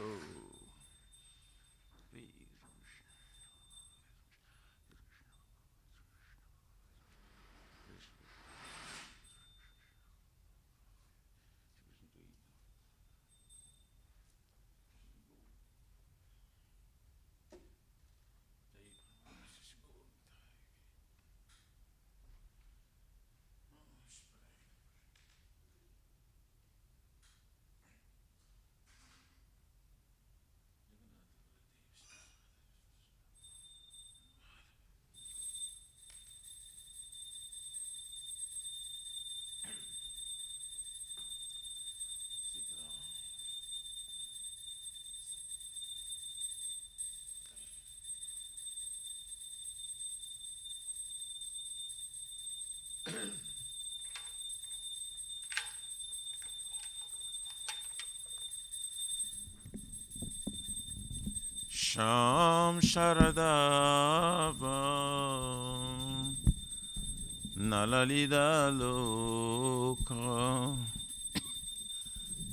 Oh, Sham Sharadavam Nalalida Loka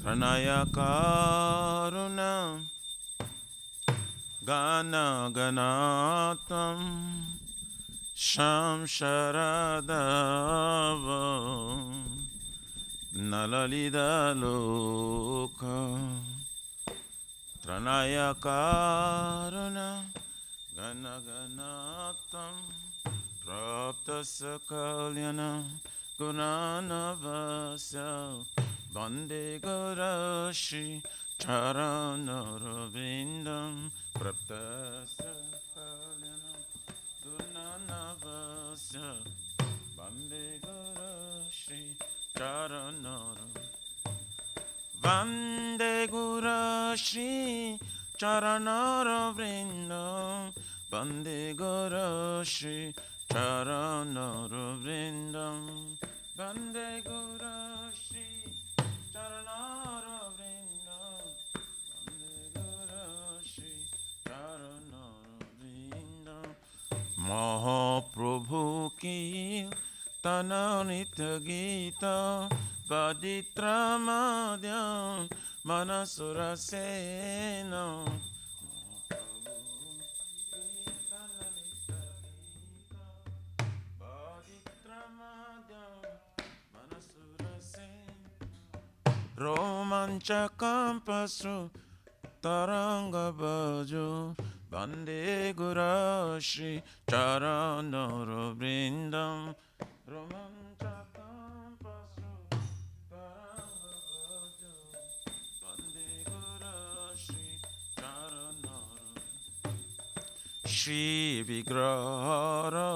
Pranaya Karuna Gana Ganatam Sham Sharadavam Nalalida Loka Pranaya Karuna Gana Ganatam Prapta Sakalyana Gunanavasya Bande Garashi Charanarabindam Prapta Sakalyana Gunanavasya Bande Garashi Charanarabindam Vande Gurashi Charanara Vrindam Vande Gurashi Charanara Vrindam Vande Gurashi Charanara Vrindam Vande Gurashi Charanara Vrindam Mahaprabhu ki Tananita Gita Paditramadhyam Manasurasena Romanchakam pasu Taranga Bhajo Bande Gurashi Charanara Vrindam Romanchakam pasu Taranga Bhajo Bande Gurashi Charanara Shri Vigrahara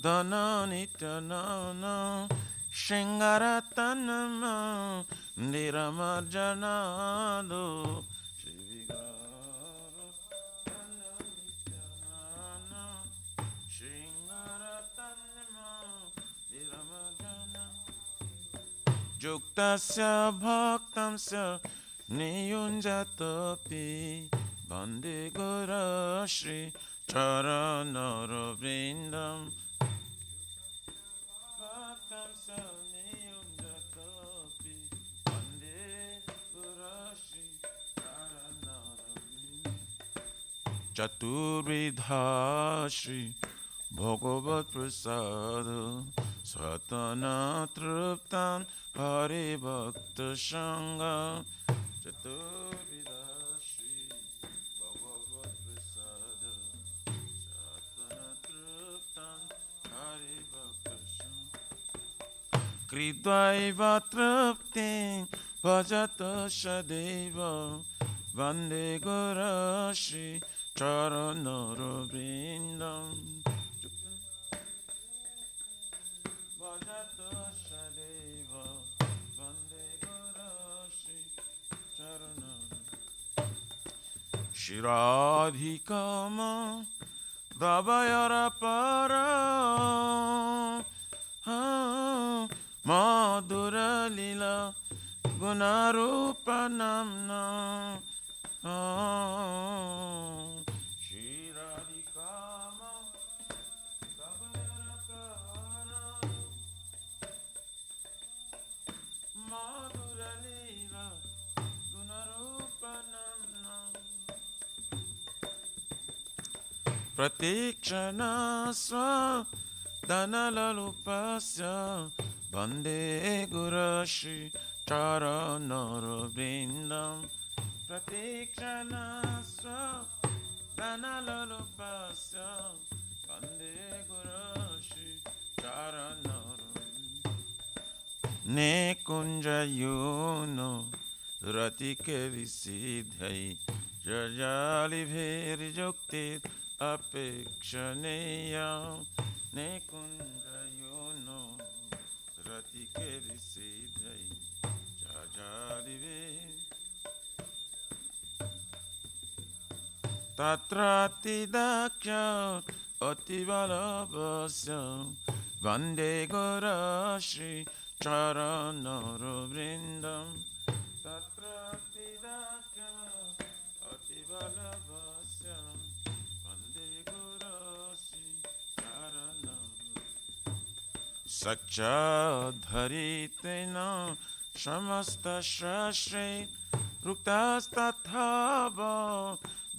Dana Nityanana Shingaratanama Niramarjanado Shri Vigrahara Dana Nityanana Shingaratanama Niramarjana Juktasya Bhaktamsya Niyunjatapi Bande Gurashri Charanara Vrindam Bhaktamsya Niyunjatapi Bande Gurashri Charanara Vrindam Chaturvidhashri Bhagavat Prasada Satana Truptan Hari Bhakta Shanga Chaturvidhashri Bhagavat Prasada Satana Truptan Hari Bhakta Shanga Kridvaiva Truptin Bhajata Shadeva Vande Gurashi Charanara Vrindam Bhajata Shadeva Vande Gurashi Charanara Shiradhikama Dabayara Para Madhura Lila Gunarupa Namna Shiradhikama Dabayara Para Madhura Lila Gunarupa Namna pratikshana swadanalupasya vande gurashi charanaravrindam pratikshana swadanalupasya vande gurashi charanaravrindam ne kunjayono ratikeri siddhai jajali bheri jukti apekshaneya ne kunjayono ratikeri siddhai jajali bheri tatrati daksha ativalabhasya vande gurashi charanaravrindam tatrati daksha ativalabhasya vande gurashi charanaravrindam sakchadharitena samasta shastre ruktastathava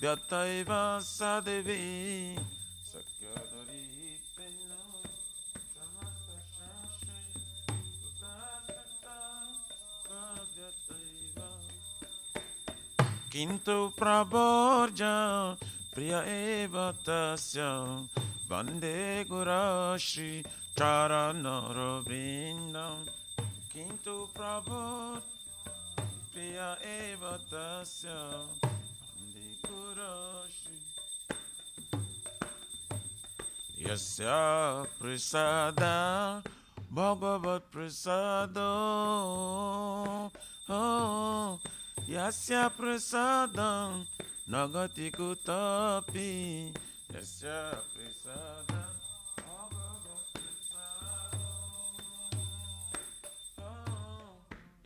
vyataiva sadevi sakchadharitena samasta shastre ruktastathava vyataiva kintu praborja priya eva tasya vande gurashi charanaravrindam kintu prabodhya priya eva tasya vande gurashi yasya prasada bhagavat prasado yasya prasadam nagati kutapi yasya prasadam bhagavat prasado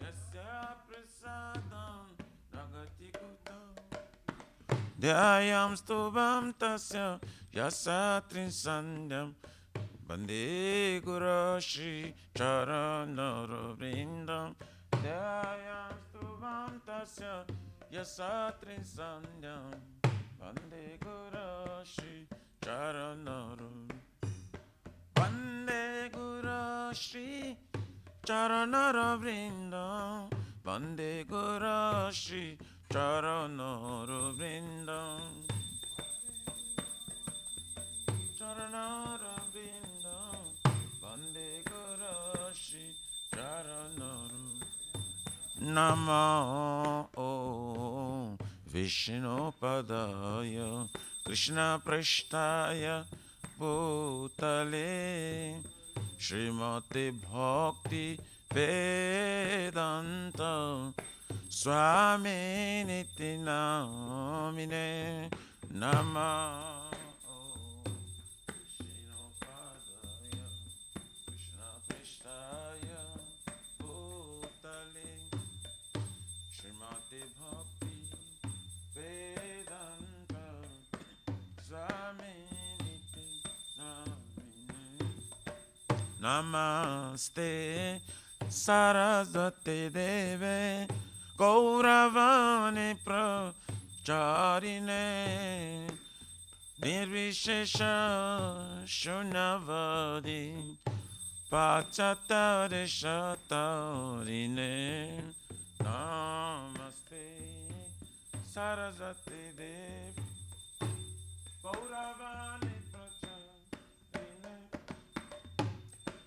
yasya prasadam nagati kutapi dhyayam stubam tasya yasatrin sandhyam vande gurashi charanaravrindam dhyayam stubam tasya yasatrin sandhyam vande gurashi charanaravrindam vande gurashi charanaravrindam vande gurashi charanaravrindam charanaravrindam vande gurashi charanaravrindam namo vishnu padaya krishna prashtaya bhutale Srimati Bhakti Vedanta Swami Niti Namine Nama Vishnu Padaya Krishna Prashtaya Bhutale Srimati Bhakti Vedanta Swami Niti Namine Namaste Saraswati Deve Gauravani Pracharine Nirvishesha Shunavadi Pachatare Shatarine Namaste Saraswati Deve Gauravani Pracharine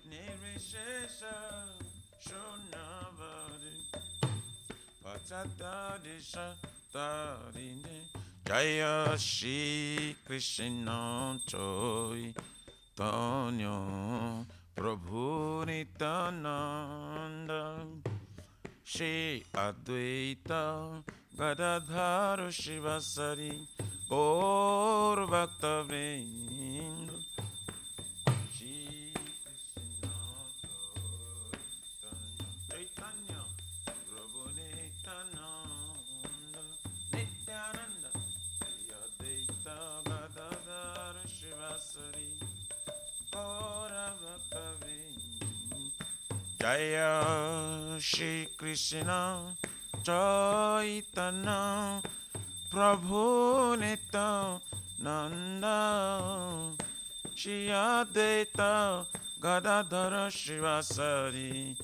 Nirvishesha Shunavadi Pachatare Shatarine Jaya Shri Krishna Choi Tanyo Prabhu Nityananda Shri Advaita Gadadhar Shivasari Gaur Bhakta Vrinda Shri Krishna Chaitanya Prabhu Nityananda Nityananda Shri Advaita Gadadhar Shivasari Gaur Bhakta Vrinda Jaya Shri Krishna Chaitanya Prabhu Nityananda Nanda Shri Advaita Gadadhara Shivasari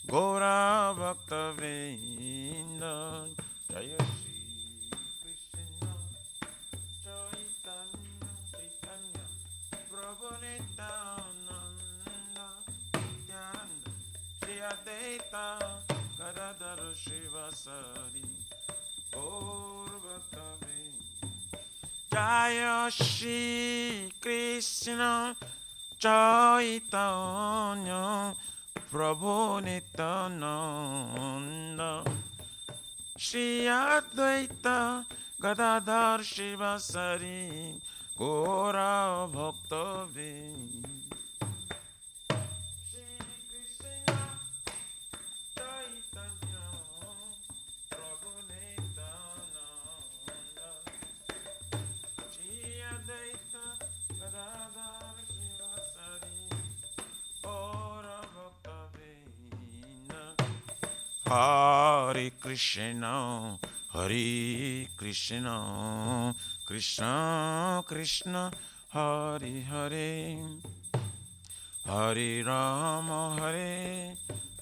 Gora Bhakta Vrinda Jaya Shri Krishna Chaitanya Chaitanya Prabhu Nityananda Nityananda Shri Advaita Gadadhara Shivasari Gora Bhakta Vrinda Jaya Shri Krishna Chaitanya Prabhu Nityananda Shri Advaita Gadadhar Shivasari Gora Bhakta Vrinda Shri Krishna Chaitanya Prabhu Nityananda Shri Advaita Gadadhar Shivasari Gora Bhakta Vrinda Hare Krishna Hare Krishna Krishna Krishna Hare Hare Hare Rama Hare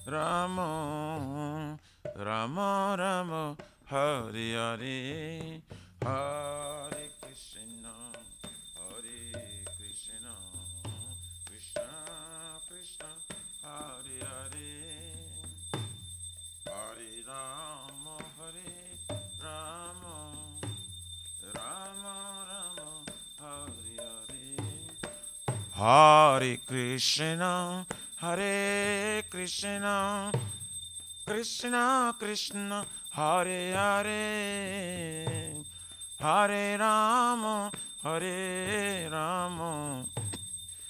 Rama Rama Rama Hare Hare Hare Krishna Hare Krishna Krishna Krishna Hare Hare Hare Rama Hare Rama Rama Rama Hare Hare Hare Krishna Hare Krishna Krishna Krishna Hare Hare Hare Rama Hare Rama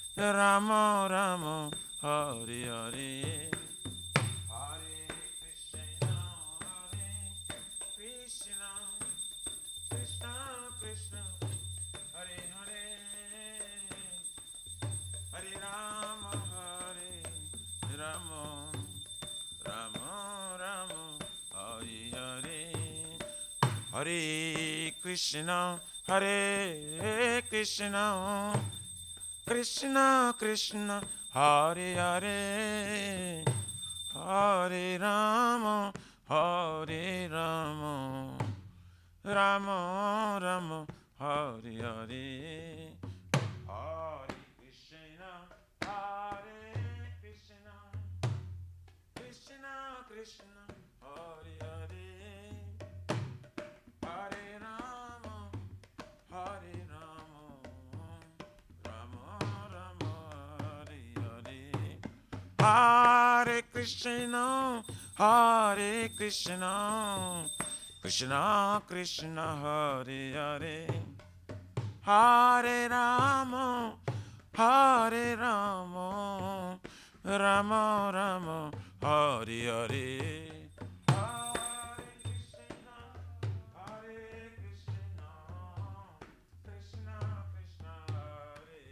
Rama Rama Hare Hare Hare Krishna Hare Krishna Krishna Krishna Hare Hare Hare Rama Hare Rama Rama Rama Hare Hare Hare Krishna Hare Krishna Krishna Krishna Hare Hare Hare Rama Hare Rama Rama Rama Hare Hare Hare Krishna Hare Krishna Krishna Krishna Hare Hare Hare Rama Hare Rama Rama Rama Hare Hare Hare Krishna Hare Krishna Krishna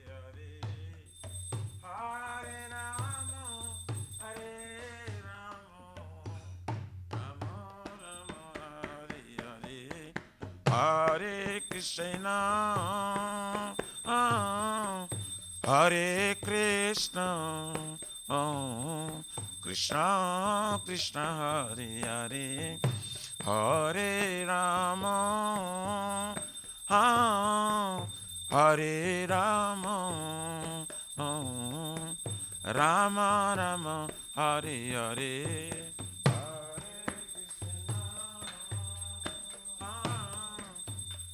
Krishna Hare Hare Hare Rama Hare Rama Rama Rama Hare Hare Hare Krishna Hare Krishna Krishna Krishna Hare Hare Hare Rama Hare Rama Rama Rama Hare Hare Hare Krishna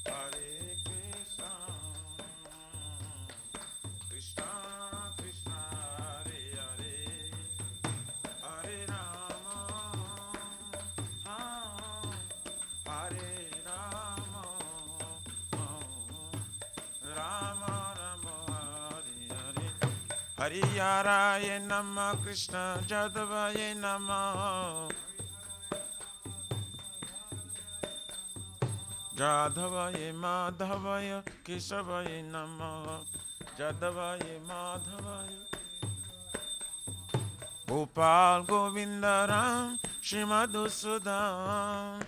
Hare Krishna Krishna Krishna Hare Hare Hare Rama Hare Rama Rama Rama Hare Hare Hariyaraya Namah Krishna Jadavaya Namah Jadavaya Madhavaya Keshavaya Namah Jadavaya Madhavaya Gopal Govindaram Shrimadhusudam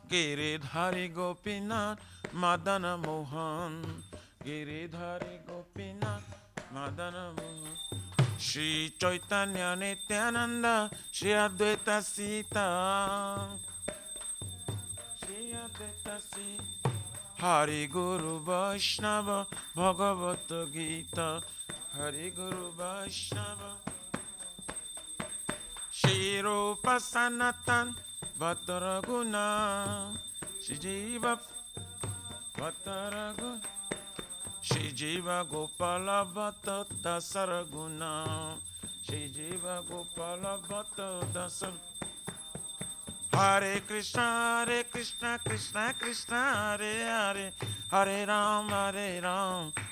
Giridhari Gopinath Madana Mohan. Giridhari Gopinath Madana Mohan. Shri Chaitanya Nityananda Shri Advaita Sita. Shri Advaita Sita. Hari Guru Vaishnava Bhagavata Gita. Hari Guru Vaishnava Shri Rupa Sanatan Bhattaraguna Shri Jiva Bhattaraguna Shri Jiva Gopala Bhatta Dasaraguna Shri Jiva Gopala Bhatta Dasaraguna. Hare Krishna, Krishna Krishna, Hare Hare, Hare Ram,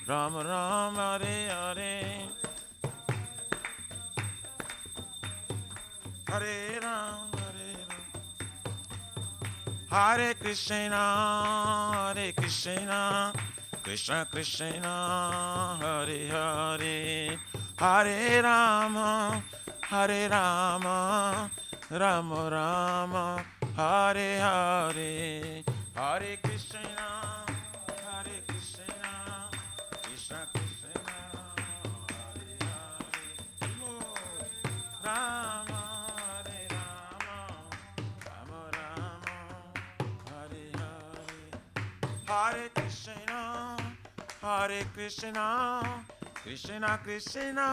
Ram Ram, Hare Hare. Hare Ram, Hare Krishna, Krishna Krishna, Hare Hare, Hare Rama, Rama Rama, Hare Hare, Hare Krishna, Krishna Krishna, Hare Hare, Rama, Rama Rama, Hare Hare, Hare Krishna, Krishna Krishna,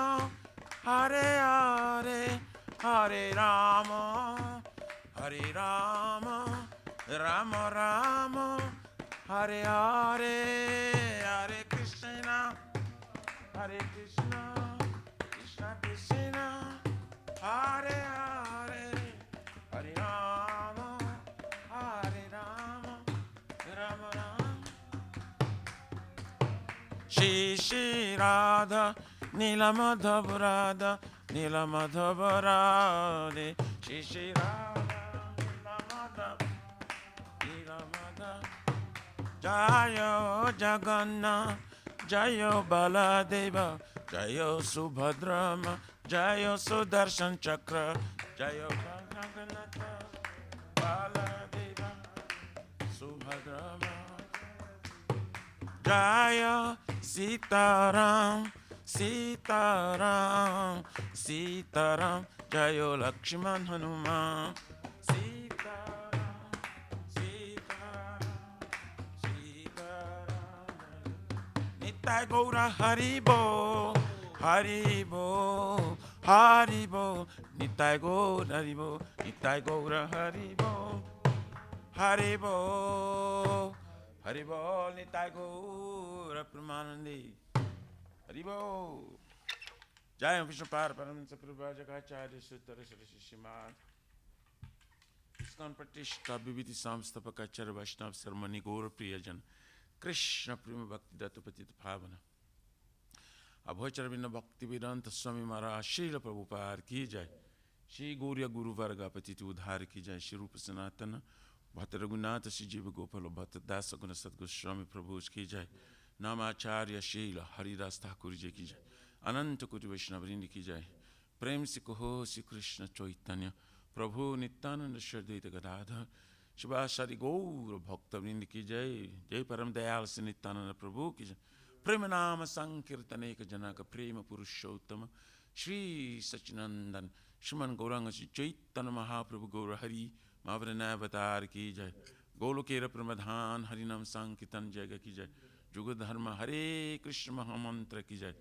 Hare Hare, Hare Rama, Rama Rama, Hare Hare, Hare Krishna, Krishna Krishna, Hare Hare, Hare Rama, Rama Rama. Shri Radha, Nila Madhava Radha, Nila Madhava Radhe, Shri Radha, Nila Madhava, Jayo Jagannath, Jayo Baladeva, Jayo Subhadrama, Jayo Sudarshan Chakra, Jayo Jagannath, Baladeva, Subhadrama, Jaya Sitaram, Sitaram, Sitaram, Jayo Lakshman Hanuman, Sitaram, Sitaram, Sitaram. Nitai Gaura Haribo, Haribo, Haribo, Nitai Gaura Haribo, Nitai Gaura Haribo, Haribo, Haribo, Nitai Gaura Pramanandi, Haribo. Jai Vishnu Paramansa Prabhu Jagacharya Sutara Sarashiman Iskan Pratishta Bibiti Samstapakacharya Vaishnav Sarmani Gaura Priyajan Krishna Prima Bhakti Datapati Bhavana Abhochar Vinna Bhakti Vedanta Swami Maharaj Srila Prabhupada Ki Jai Shri Gauriya Guru Varga Patiti Udhar Ki Jai Shri Rupa Sanatana Bhatta Raghunatha Shri Jiva Gopala Bhatta Dasa Guna Sat Goswami Prabhu Ki Jai Namacharya Srila Haridas Thakur Ji Ki Jai अनंत कोटि वैष्णव वृंद की जाए प्रेम से कहो श्री कृष्ण चैतन्य प्रभु नित्यानंद श्रद्धित गदाधर शिवासादि गौर भक्त वृंद की जय जय परम दयाल से नित्यानंद प्रभु की जय प्रेम नाम संकीर्तन एक जनक प्रेम पुरुषोत्तम श्री सच्चिनंदन श्रीमन गौरांग श्री चैतन्य महाप्रभु गौर हरि महावृणावतार की जय गोलोकेर प्रमधान हरिनाम संकीर्तन जय की जय जुग धर्म हरे कृष्ण महामंत्र की जय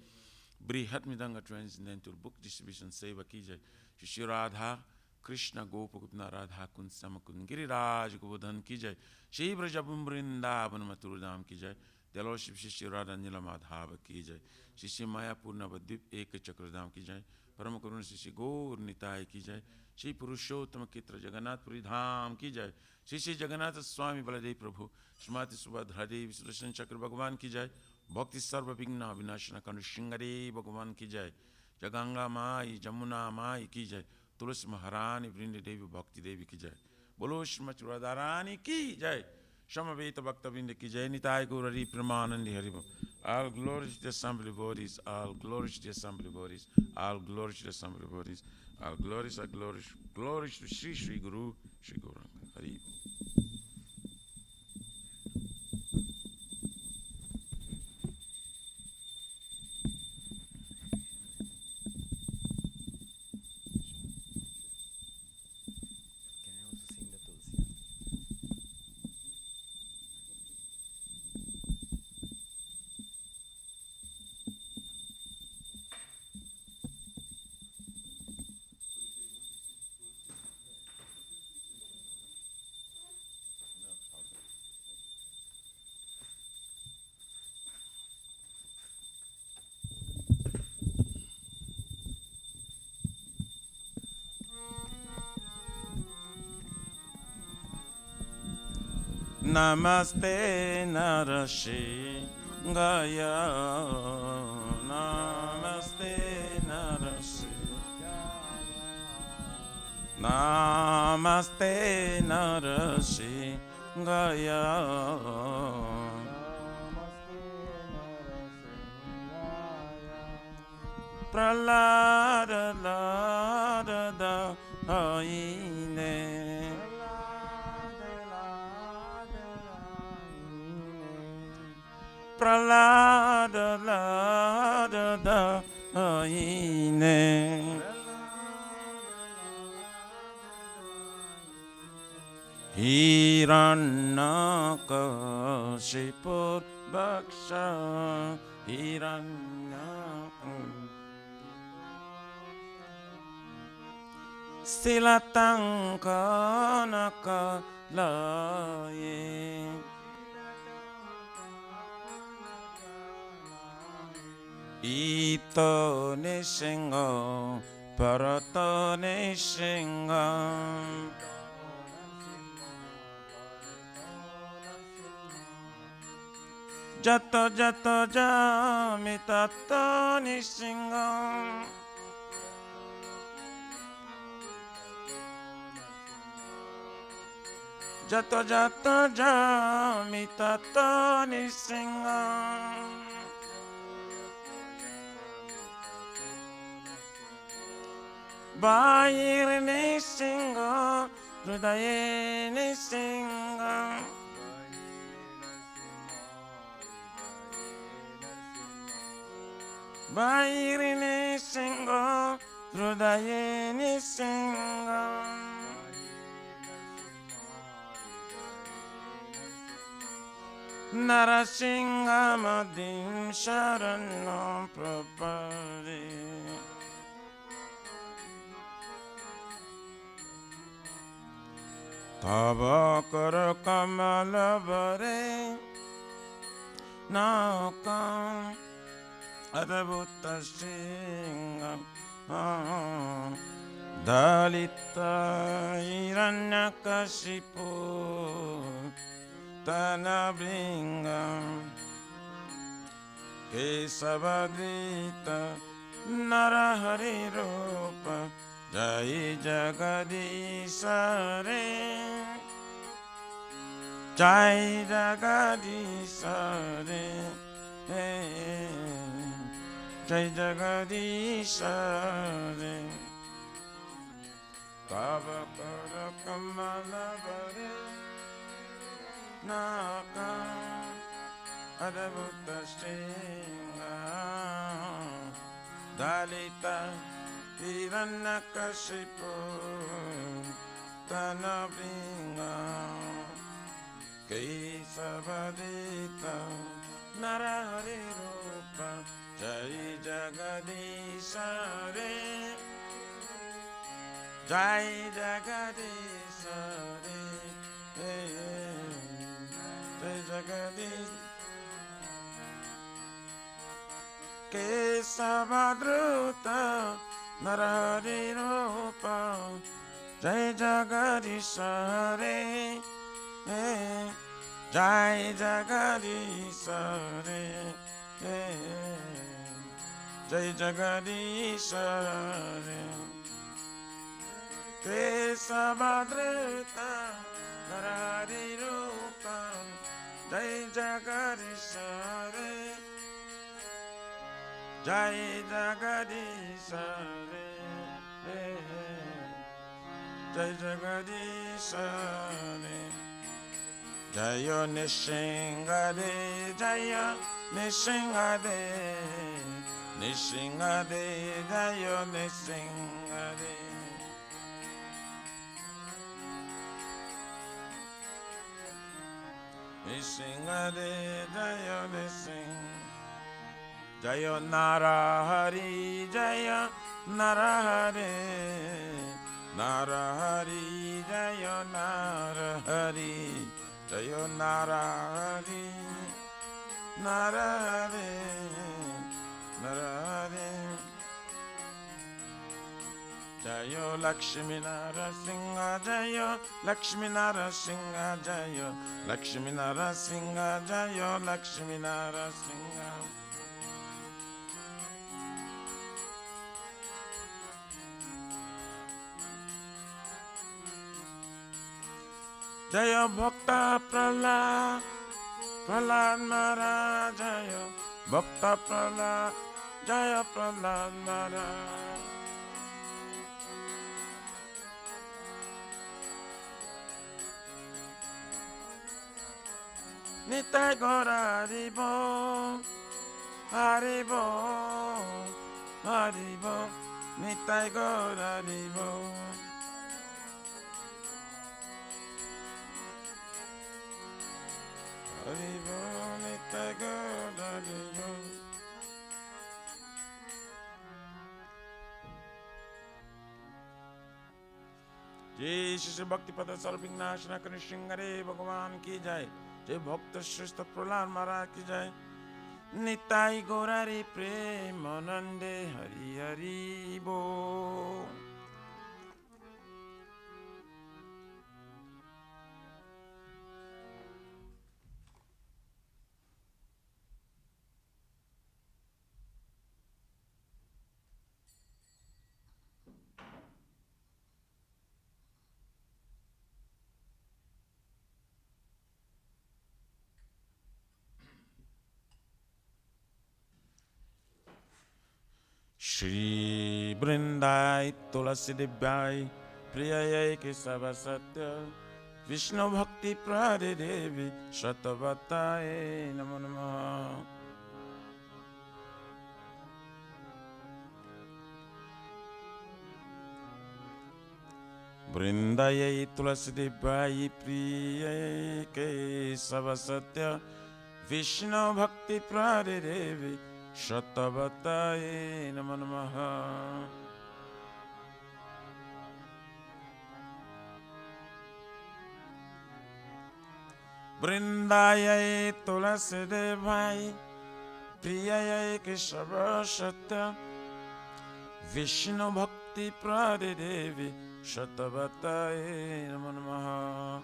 Brihat Midanga Transcendental Book Distribution Seva Ki Jai Shri Radha Krishna Gopakutna Radha Kun Samakun Giriraj Govardhan Ki Jai Shri Brajabhum Vrindavan Mathurudham Ki Jai The Lordship Shri Radha Nila Madhava Ki Jai Shri Mayapur Navadvip Eka Chakradham Ki Jai Param Karuna Shri Gaur Nitai Ki Jai Shri Purushottama Kitra Jagannath Puri Dham Ki Jai Shri Jagannath Swami Baladev Prabhu Shrimati Subhadra Devi Sudarshan Chakra Bhagavan Ki Jai Bhakti Sarva Vigna Vinashana Kanu Shingare Bhagavan Ki Jai Jaganga Mai Jamuna Mai Ki Jai Tulsi Maharani Vrindi Devi Bhakti Devi Ki Jai Bolo Shrimati Radharani Ki Jai Shamaveta Bhakta Vrindi Ki Jai Nitai Gaurari Pramanandi Haribo. All glory to the assembly bodies, all glory to the assembly bodies, all glory to the assembly bodies, all glories are glory to Sri Sri Guru Sri Gauranga Haribo. Namaste Narasingaya. Namaste Narasingaya. Namaste Narasingaya. Pralada lada da aine. Pralada lada da aine. Hiranyakashipu Bhaksha. Silatang kanakalaye. Ito nishinga parato nishinga. Jato jato jamitato nishinga. Jato jato jamitato nishinga. Bair nishinga, hrudaye nishinga. Bair nishinga, hrudaye nishinga. Narasingha Madim Sharanam Prapade. Tava Kara Kamala Vare Nakam Adabhuta Singha Dalita Hiranyakashipu Tanabringam Kesavadita Narahari Rupa Jai Jagadisha Re. Jai Jagadisha Re. Jai Jagadisha Re. Tava Kara Kamala Vare Naka Adabhuta Singha Dalita Hiranyakashipu Tanabringa Kesavadita Narahari Rupa Jai Jagadisha Re. Jai Jagadisha Re. Jai Jagadisha Kesavadruta Narahari Rupa Jai Jagadisha Re. Jai Jagadisha Re. Jai Jagadisha Re. Kesavadruta Narahari Rupa Jai Jagadisha Re. Jai Jagadisha Re. Jai Jagadisha Re. Jaya Nishingade, Jaya Nishingade, Nishingade, Jaya Nishingade. Nishingade, Jaya Nishing. Jaya Narahari, Jaya Narahari, Narahari, Jaya Narahari, Jaya Narahari, Narahari, Narahari. Jaya Lakshmi Narasimha Jaya, Lakshmi Narasimha Jaya, Lakshmi Narasimha Jaya, Lakshmi Narasimha. Jaya Bhakta Prahlad, Prahlad Maharaj Jaya, Bhakta Prahlad, Jaya Prahlad Maharaj. Nitai Gaura Haribo, Haribo, Haribo, Nitai Gaura Haribo. Haribo, Nitai Gaura Haribo. जय श्री भक्ति पद सर्वविघ्नाशना करण श्रृंगारे भगवान की जय। जय भक्त श्रेष्ठ प्रहलाद महाराज की जय। निताई गौरारी प्रेम नंदे हरि हरि बो। Shri Vrindai Tulasi Devyai Priyayai Kesava Satya Vishnu Bhakti Prade Devi Shatavataye Namo Namaha. Vrindayai Tulasi Devyai Priyayai Kesava Satya Vishnu Bhakti Prade Devi Shatavataye Namo Namaha. Vrindayai Tulasi Devai Priyayai Kesava Satya Vishnu Bhakti Prade Devi Shatavataye Namo Namaha.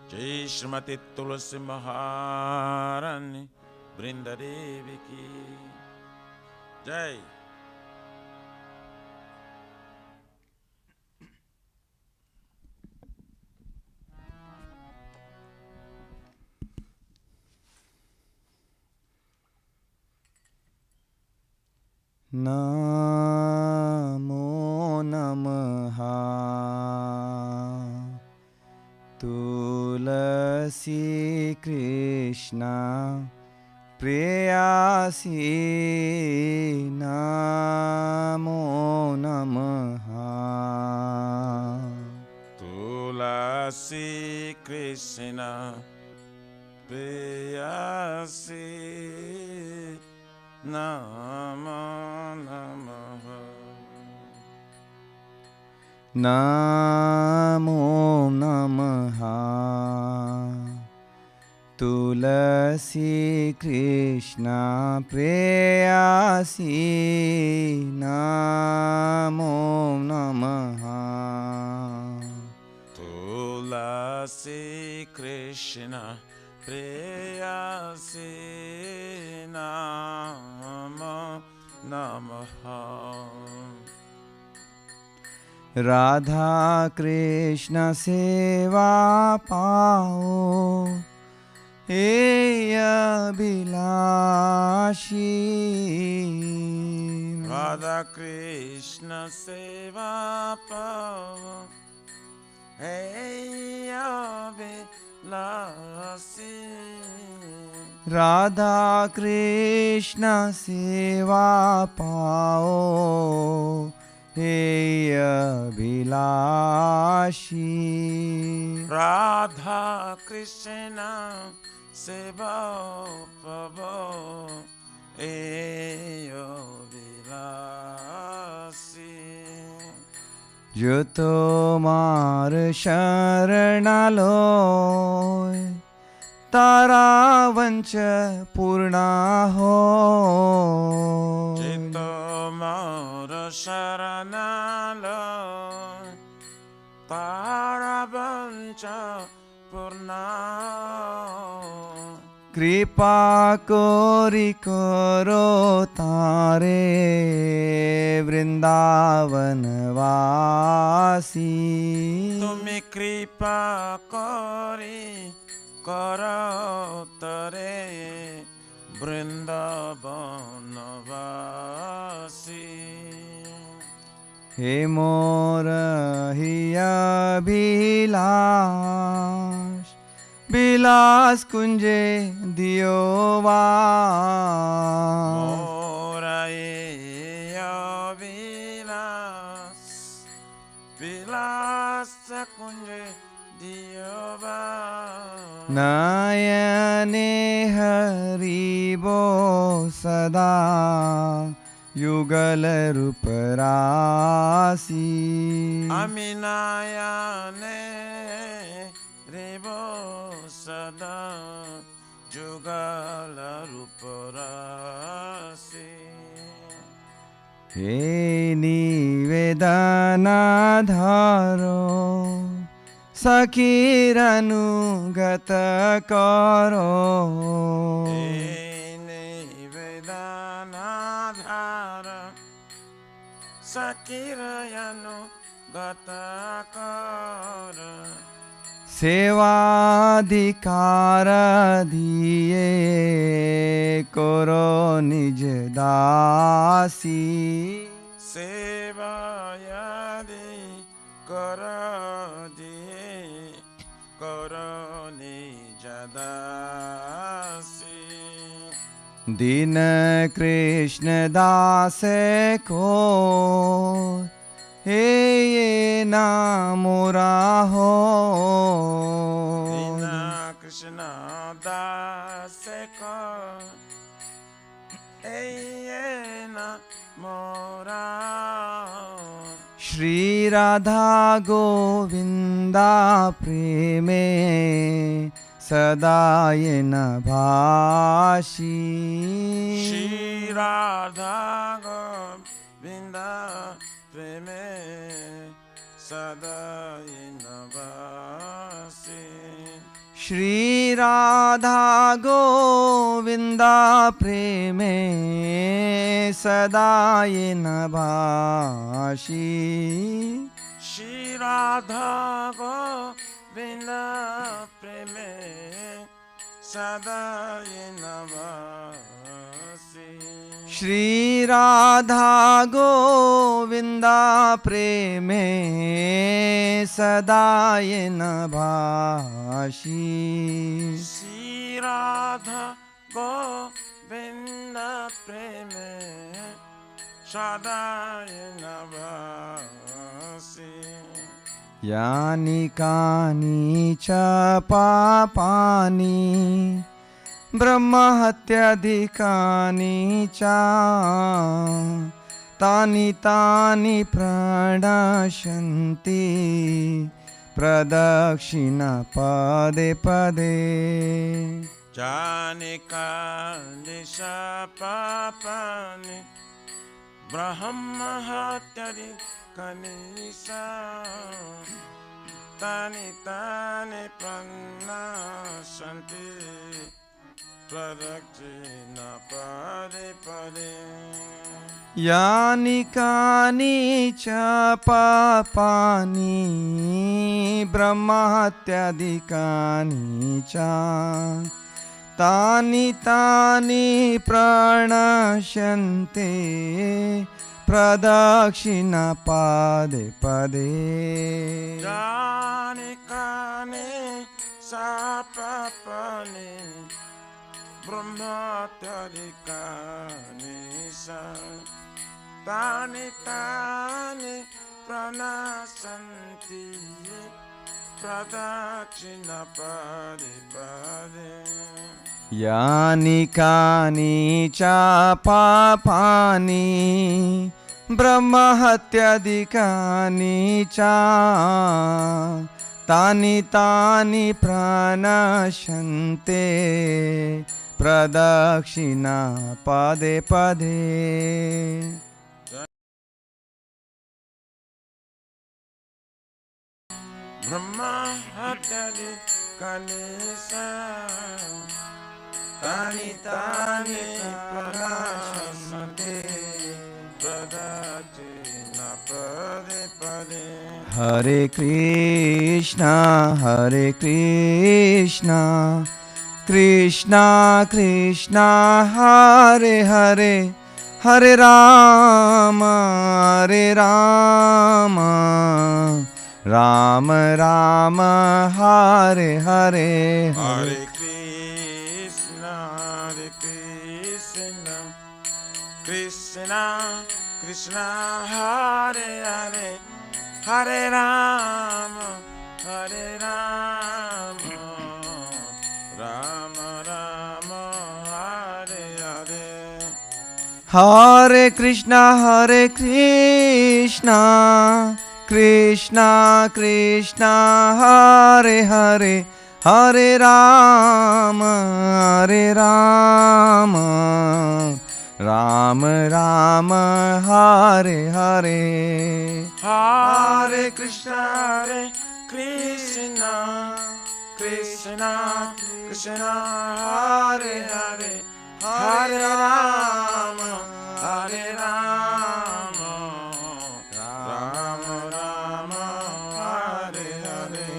Jai Srimati Tulasi Maharani Vrinda Devi ki Jai. Namo Namaha Tulasi Krishna Preyasi Namo Namaha Tulasi Krishna Preyasi Namo Namaha. Namo Namaha Tulasi Krishna Preyasi Namo Namaha Tulasi Krishna Preyasi Namo Namaha. Radha Krishna Seva Pao Eya Bilashi. Radha Krishna Seva Pao Eya Bilashi. Radha Krishna Seva Pao Heya Bilashi. Radha Krishna Seva Pavo Eyo Vilasi. Jo tomar sharanaloy तारा वंच पूर्णा हो चित्तो मोर शरणलो तारा वंच पूर्णा कृपा कोरी करो तारे वृंदावन वासी तुम्हें कृपा करी करो तरे वृंदावन वासी हे मोर हिया अभिलाष विलास कुंजे दियो वास विलास विलास कुंजे दियो वास नयने हरिबो सदा युगल रूप राशि अमी नयने रेबो सदा जुगल रूप राशि हे निवेदना धरो सखीरनुगत करो निवेदनाधार सखीरनुगत कर सेवाधिकार दिए करो निज दासी सेवा यदि कर दिए करो निज दासी दीन कृष्ण दास को हे ये नामोरा हो दीन कृष्ण दास को ये न मोरा श्री राधा गोविंदा प्रेमे सदा ये न भाषी श्री राधा गोविंदा प्रेमे सदा नवासी श्री राधा गोविंदा प्रेमे सदा ये न भाषी श्री राधा गोविंदा प्रेमे सदा नवासी श्री राधा गोविंदा प्रेमे सदा ये न भाषी श्री राधा गोविंदा प्रेमे सदा नवासी यानि कानि च पापानि ब्रह्महत्याधिकानि च तानि तानि प्रणश्यन्ति प्रदक्षिणा पदे पदे जानि कानि च पापानि ब्रह्महत्याधिकानि च तानि तानि प्रणश्यन्ति प्रदक्षिणा पदे पदे यानि कानि च पापानि ब्रह्महत्याधिकानि च तानि तानि प्रणश्यन्ते प्रदक्षिणा पदे पदे यानि कानि च पापानि ब्रह्महत्याधिकानि च तानि तानि प्रणश्यन्ति प्रदक्षिणा पदे पदे यानि कानि च पापानि ब्रह्महत्याधिकानि च तानि तानि प्रणश्यन्ते प्रदक्षिणा पदे पदे Brahma Hatari Kanisa Tani Tani Pranasante Pradachina Pade Pade Hare Krishna Hare Krishna Krishna Krishna Hare Hare Hare Rama Hare Rama Rama Rama Hare Hare Hare Krishna Hare Krishna Krishna Krishna Hare Hare Hare Rama Hare Rama Rama Rama Hare Hare Hare Krishna Hare Krishna Krishna Krishna Hare Hare Hare Rama Hare Rama Rama Rama Hare Hare Hare Krishna Hare Krishna Krishna Krishna Hare Hare Hare Rama Hare Rama Rama Rama Hare Hare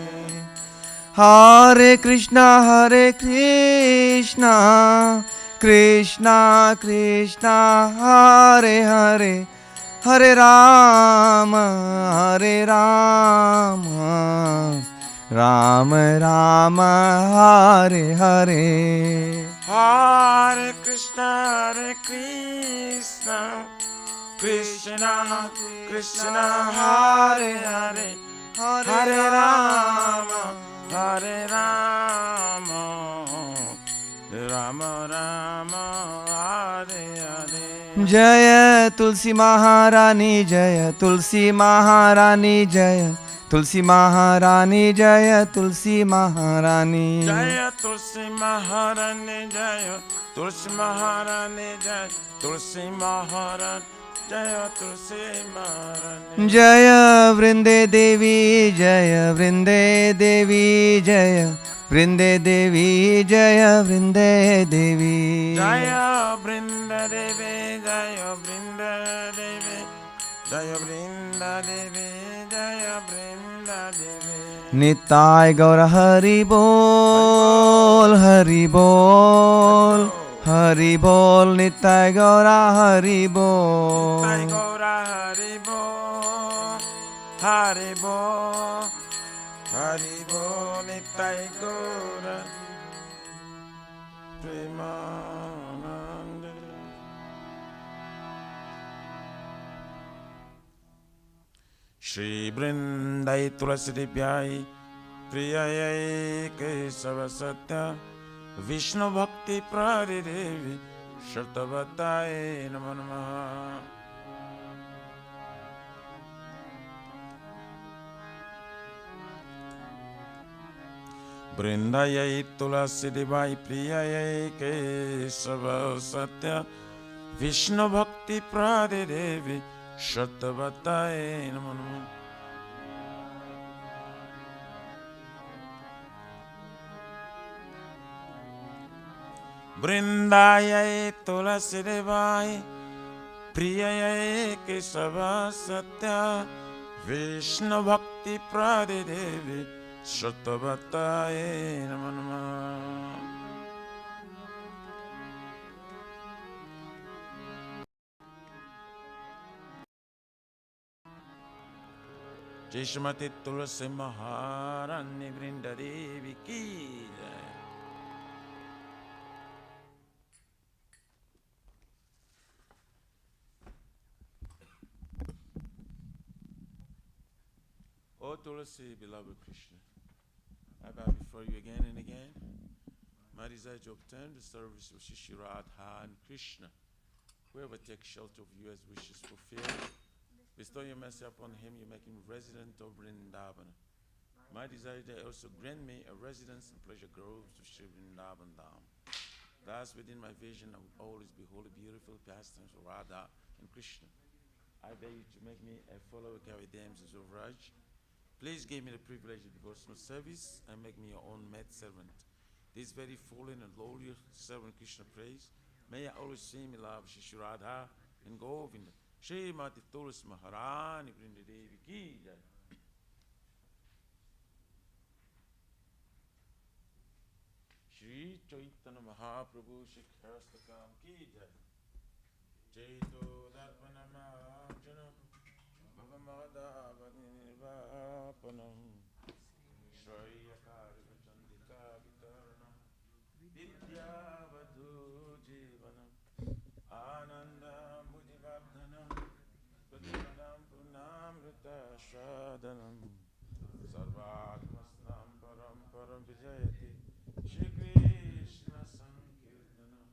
Hare Krishna Hare Krishna Krishna Krishna Hare Hare Hare Rama Hare Rama Rama Rama Hare Hare Hare Krishna Hare Krishna Krishna Krishna Hare Hare Hare Rama Hare Rama Rama Rama Hare Hare Jaya Tulsi Maharani Jaya Tulsi Maharani Jaya Tulsi Maharani Jaya Tulsi Maharani Jaya Tulsi Maharani Jaya Tulsi Maharani Jaya Tulsi Maharani Jaya Tulsi Maharani Jaya Vrinde Devi Jaya Vrinde Devi Jaya Vrinde Devi Jaya Vrinde Devi Jaya Brinda Devi Jaya Brinda Devi Jaya Brinda Devi Jaya Brinda Devi Nitai Gaura Hari Bol Hari Bol Hari Bol Nitai Gaura Hari Bol Nitai Gaura Hari Bol Hari Bol Hari Bol Nitai Gaura Premanande Shri Brindai Tulasi Dipyai Priyayai Kesava Satya Vishnu Bhakti Pradidevi Shartavataye Namo Namaha Brindayai Tulasi Devai Priyayai Kesava Satya Vishnu Bhakti Pradidevi Shartavataye Namo Namaha Brindayai Tulasi Devai Priyayai Kesava Satya Vishnu Bhakti Pradidevi Shartavataye Namo Namaha Jai Shrimati Tulasi Maharani Vrinda Devi Ki Jai. O Tulasi, beloved Krishna, I bow before you again and again. My desire to obtain the service of Shri Radha and Krishna. Whoever takes shelter of you as wishes fulfilled, bestow your mercy upon him, you make him resident of Vrindavan. My desire that also grant me a residence in pleasure groves to Shri Vrindavan Dham. Thus, within my vision, I would always behold the beautiful pastimes of Radha and Krishna. I beg you to make me a follower carry damsels of Raj. Please give me the privilege of devotional service and make me your own maid servant. This very fallen and lowly servant Krishna prays. May I always see me love Shri Radha and Govinda. Shri Mati Tulsi Maharani Vrinda Devi Ki Jai. Shri Chaitanya Mahaprabhu Shikhastakam Ki Jai. Chaito Darpanamajanam Bhavamadavanirvapanam Shrayakari Chandika Vitaranam Vidyavadhu Jivanam Ananda Mudivardhanam Pradhanam Punamrita Shadanam Sarvatmasnam Param Param Vijayati Shri Krishna Sankirtanam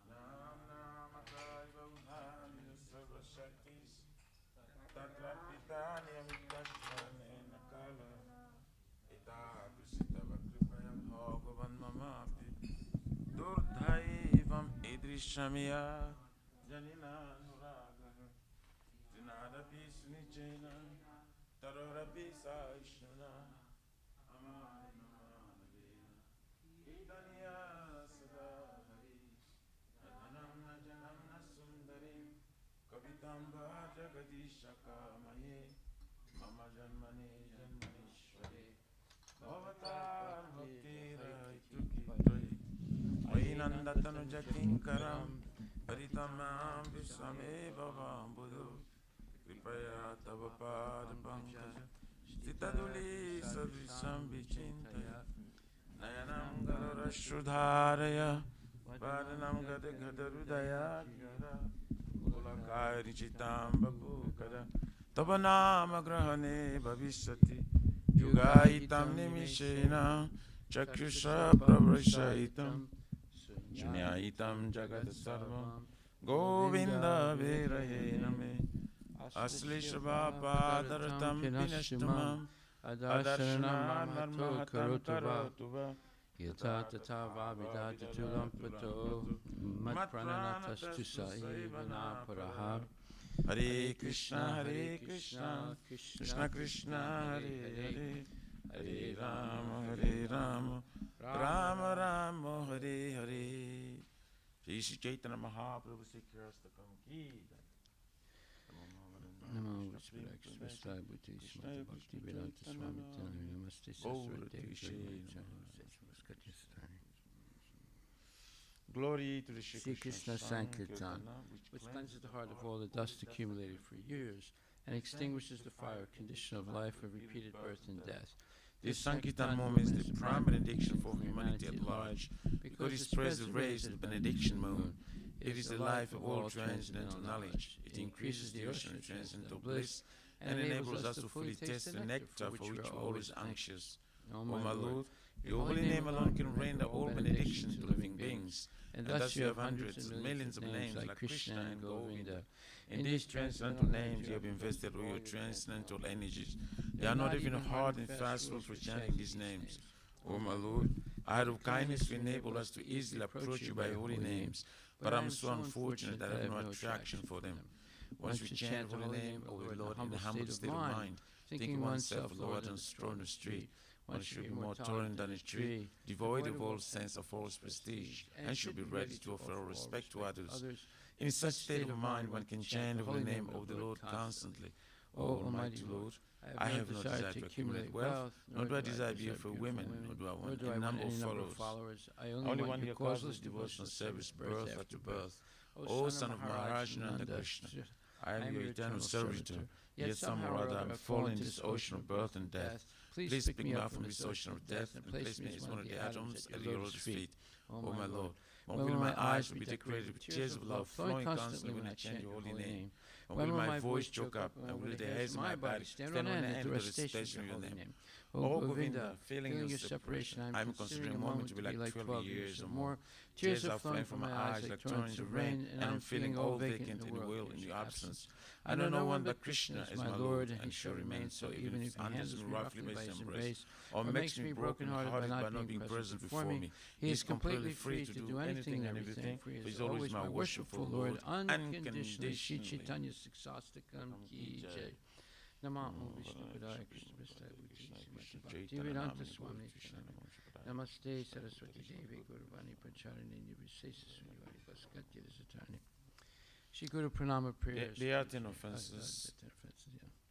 Nam Namakai Bhavani Sarva Shaktis Tatra Pitani Amitashanena Kala Ita Kusita Vakripayam Bhagavan Mamapi Durdhaivam Idrishamya Janina Nuraga Trinadapi Sunichena Tarorapi Saishana Amani Namanavena Idaniya Sada Hari Adhanam Najanam Nasundarim Kavitamba Jagadishaka Maye Mama Janmani Janmanishwari Bhavatar Bhakti Raituki Tvai Vainandatanu Jakinkaram Paritamam Visame Bhavam Buddhu Kripaya Tava Pada Pankaj Stitaduli Sadrisam Vichintaya Nayanam Galarashudharaya Vadanam Gadagadharudaya Gira Kulakari Chitam Bapukara Tabanama Grahane Bhavishyati Yugaitam Nimishena Chakrusha Pravrashaitam Junyaitam Jagat Sarvam Govinda Virayena Aslishabha Padaratam Pinashtamam Adarshana Marmahatam Karotuva Yata Tata Vavidata Tulam Pato Mat Prananatas Tusaiva Parahar Hare Krishna Krishna Krishna Hare Hare Hare Rama Rama Rama Hare Hare. Shri Chaitanya Mahaprabhu Sikhastakam Ki Jai. Namo Vishwastai Bhuti Smata Bhakti Vedanta Swami Tanu Namaste Saraswati Glory to the Shri Krishna Sankirtan, which cleanses the heart of all the dust accumulated for years and extinguishes the fire condition of life of repeated birth and death. This Sankirtan moment is the prime benediction for humanity at large, because it spreads the rays of the benediction moon. It is the life of all transcendental knowledge. It increases the ocean of transcendental bliss and enables us to fully taste the nectar for which we are always anxious. O my Lord, your holy name alone can render all benedictions to living beings, and thus you have hundreds and millions of names like Krishna and Govinda. In these transcendental names you have invested all your transcendental energies. They are not even hard and fast rules for chanting these names. O my Lord, out of kindness you enable us to easily approach you by holy names, but I am so unfortunate that I have no attraction for them. Once we chant the holy name of the Lord in a humble state of mind, thinking oneself Lord on the street, one should be more tolerant than a tree, devoid of all sense of false prestige, and should be ready to offer all respect to others. In such state of mind, one can chant the holy name of the Lord constantly. O Almighty Lord, I have no desire to accumulate wealth, nor do I desire beautiful women, nor do I want a number of followers. I only want your causeless devotional service birth after birth. O Son of Maharaj Nanda Krishna, I am your eternal servitor, yet somehow or other I am fallen into this ocean of birth and death. Please pick me up from this ocean of death and place me as one of the atoms at your Lord's feet. O my Lord, When will my eyes be decorated with tears of love flowing constantly when I chant your holy name? When will my voice choke up, and will the hairs of my body stand on end at the recitation of your name? O Govinda, feeling your separation, I am considering a moment to be like 12 years or more. Tears are flowing from my eyes like torrents of rain, and I am feeling all vacant in the world in your absence. I know no one but Krishna is my Lord, and shall remain so even if he handles me roughly by his embrace, or makes me broken-hearted by not being present before me. He is completely free to do anything and everything, for he is always my worshipful Lord, unconditionally. Shri Chaitanya Siksastakam Ki Jai. Nama Vishnu Padaya Krishna Prasthaya Bhakti Bhaktivedanta Swami Namaste Saraswati Devi Guruvani Pracharine Nirvisesa Sunyavadi Bhaskatya Desatani. Shri Guru Pranama prayers. There are 10 offenses.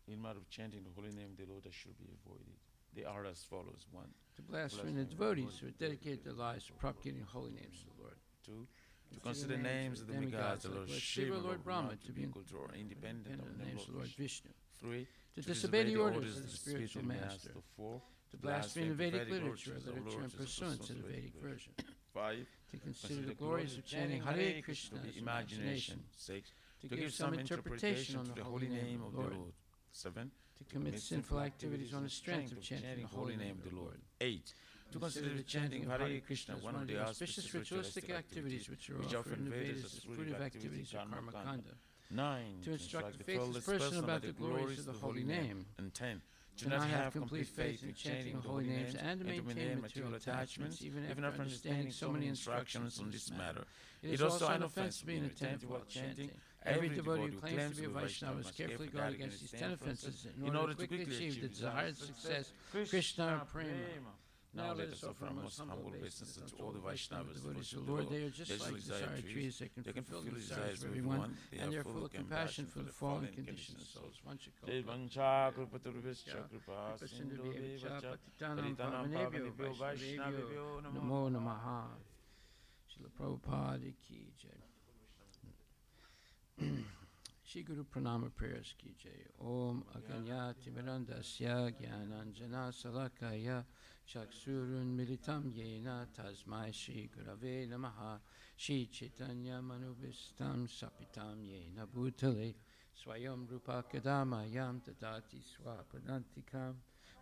In matter of chanting the holy name of the Lord that should be avoided. They are as follows. 1. To blaspheme the devotees who dedicate their lives to propagating holy names to the Lord. 2. To consider names of the demigods, the Lord Shiva, Lord Brahma, to be equal to or independent of the names of the Lord Vishnu. 3. To disobey the orders of the spiritual master. 4. To blaspheme the Vedic literature in pursuance of the Vedic version. 5. To consider the glories of chanting Hare Krishna as imagination. 6. To give some interpretation on the holy name of the Lord. 7. To commit sinful activities on the strength of chanting the holy name of the Lord. 8. To consider the chanting of Hare Krishna one of the auspicious ritualistic activities which are offered in the Vedas as fruitive activities of karma kanda. 9. To instruct the faithless person about the glories of the holy name. And 10. To not have complete faith in chanting the holy names and to maintain material attachments even after understanding so many instructions on this matter. It is also an offense to be inattentive while chanting. Every devotee who claims to be a Vaishnava must carefully guard against these 10 offenses in order to quickly achieve the desired success, Krishna Prema. Now let us offer our most humble obeisances to all the Vaishnavas, devotees of the Lord. They are just like desire trees. They can fulfill the desires of everyone, and they are full of compassion for the fallen conditioned souls. Namo Namaha. Srila Prabhupada Ki Jai. Shri Guru Pranama prayers Ki Jai. Om Aganyati Mirandasya Gyananjana Salakaya Chaksurun Militam Yena Tasmai Shri Gurave Namaha Shri Chaitanya Manubhistam Sapitam Yena Bhutale Swayam Rupa Kadamayam Tadati Swapadantikam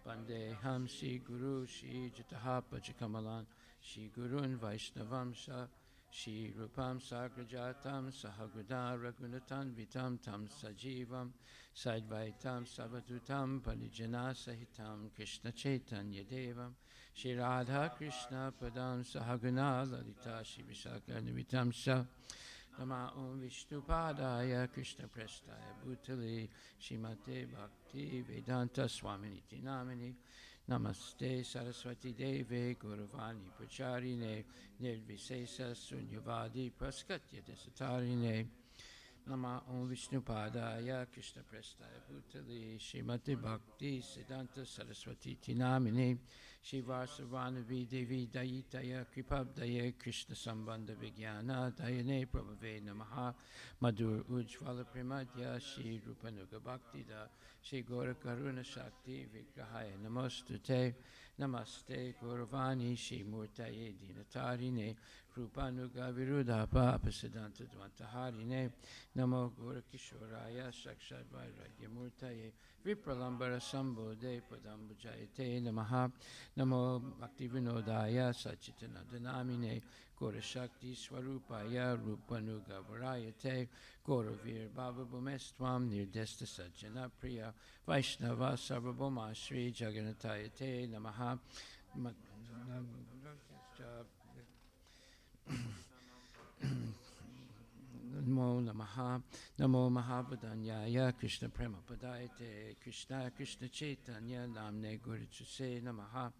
Bandeham Shri Guru Shri Jataha Pachakamalan Shri Gurun Vaishnavamsha Shri Rupam Sagrajatam Sahagruda Raghunatan Vitam Tam Sajivam Sadvaitam Savadutam Parijana Sahitam Krishna Chaitanya Devam Shri Radha Krishna Padam Sahaguna Lalita Shri Vishakanavitam Sha Nama Om Vishnu Padaya Krishna Prestaya Bhutali Shrimate Bhakti Vedanta Swaminiti Namini Namaste Saraswati Deve Guruvani Pracharine Nirvisesa Sunyavadi Praskatya Desatarine Nama Om Vishnu Padaya Krishna Prestaya Bhutali Shrimati Bhakti Siddhanta Saraswati Tinamine Shivasavanavi Devi Dayitaya Kripabdaya Krishna Sambandha Vijnana Dayane Prabhave Namaha Madhur Ujjvala Premadya Shri Rupanuga Bhakti Da Shri Gora Karuna Shakti Vigrahaya Namostute Namaste Gauravani Shri Murtaye Dinatarine Rupanuga Virudha Papa Siddhanta Dvantaharine Namo Gora Kishoraya Sakshat Vairagya Murtaye Vipralambara Sambodhe Padambujayate Namaha Namo Bhakti Vinodaya Sachitanandanamine Gora Shakti Swarupaya Rupanuga Varayate Gauravir Baba Bhumestvam Nirdesta Sajjana Priya Vaishnava Sarvabhoma Shri Jagannatayate Namaha Namo Namaha Namo Mahabhadanyaya Krishna Prema Padayate Krishna Krishna Chaitanya Namne Gurichuse Namaha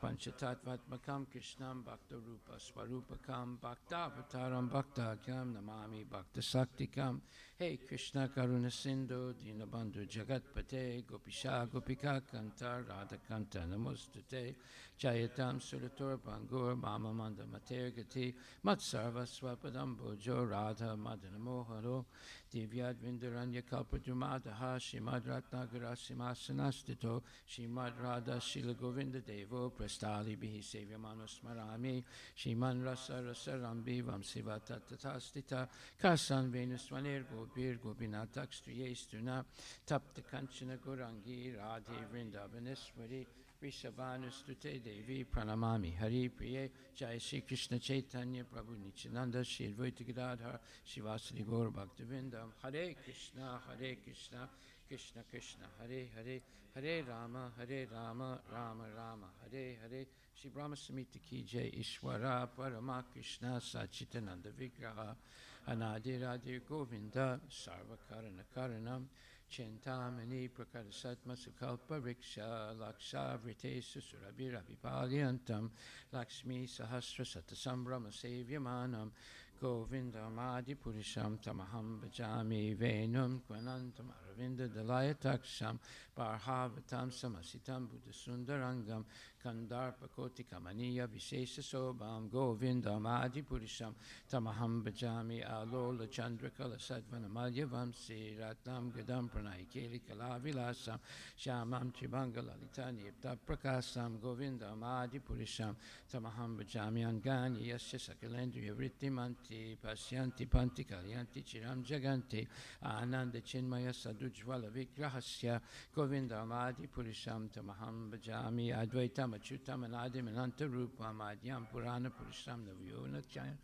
Panchatattvatmakam Krishnam Bhakta Rupa Swarupakam Bhakta Avataram Bhakta Kyam Namami Bhakta Saktikam Hey Krishna Karuna Sindhu Dinabandhu Jagatpate Gopisha Gopika Kanta Radha Kanta Namostute Jayatam Suratur Bangur Mama Manda Mater Gati Matsarva Swapadam Bojo Radha Madana Moharo Divyad Vindaranya Kalpadumadaha Shimad Ratnagara Simhasanastito Shimad Radha Shila Govinda Devo Prastali Bihi Sevyamano Smarami Shiman Rasa Rasa Rambi Vamsiva Tatatastita Kasan Venuswanir Gobir Gobinatak Striyestuna Tapta Kanchana Gorangi Radhe Vrindavaneshwari Rishabhanustute Devi Pranamami Hari Priye Jai Shri Krishna Chaitanya Prabhu Nityananda Shri Advaita Gadadhar Shivasari Gaur Bhaktivinoda Hare Krishna Krishna Krishna Hare Hare Hare Rama Rama Rama Hare Hare Shri Brahma Samhita Ki Jai Ishwara Parama Krishna Sachitananda Vigraha Anadi Radhe Govinda Sarva Karana Karanam Chintamani Prakadasatma Sukalpa Riksha Laksha Vritesu Surabhirabhipalyantam Lakshmi Sahasra Satasambrama Sevyamanam Govindam Adi Purisham Tamaham Bhajami Venum Kvanantam Aravinda Dalayataksham Barhavatam Samasitam Buddha Sundarangam Kandarpa Kotika Maniya Vishesha Sobam Govindam Adi Purisham Tamaham Bhajami Alola Chandrakala Sadvanamalya Vamsi Ratnam Gadam Pranay Keli Kalavilasam Shamam Tribanga Lalita Nipta Prakasam Govindam Adi Purisham Tamaham Bhajami Angani Yasya Sakalendriya Vrittimanti Pasyanti Panti Kalyanti Chiram Jaganti Ananda Chinmaya Sadujvala Vigrahasya Govindam Adi Purisham Tamaham Bhajami Advaitam Achyutam Anadim Ananta Rupam Adyam Purana Purisham Navyona Chayan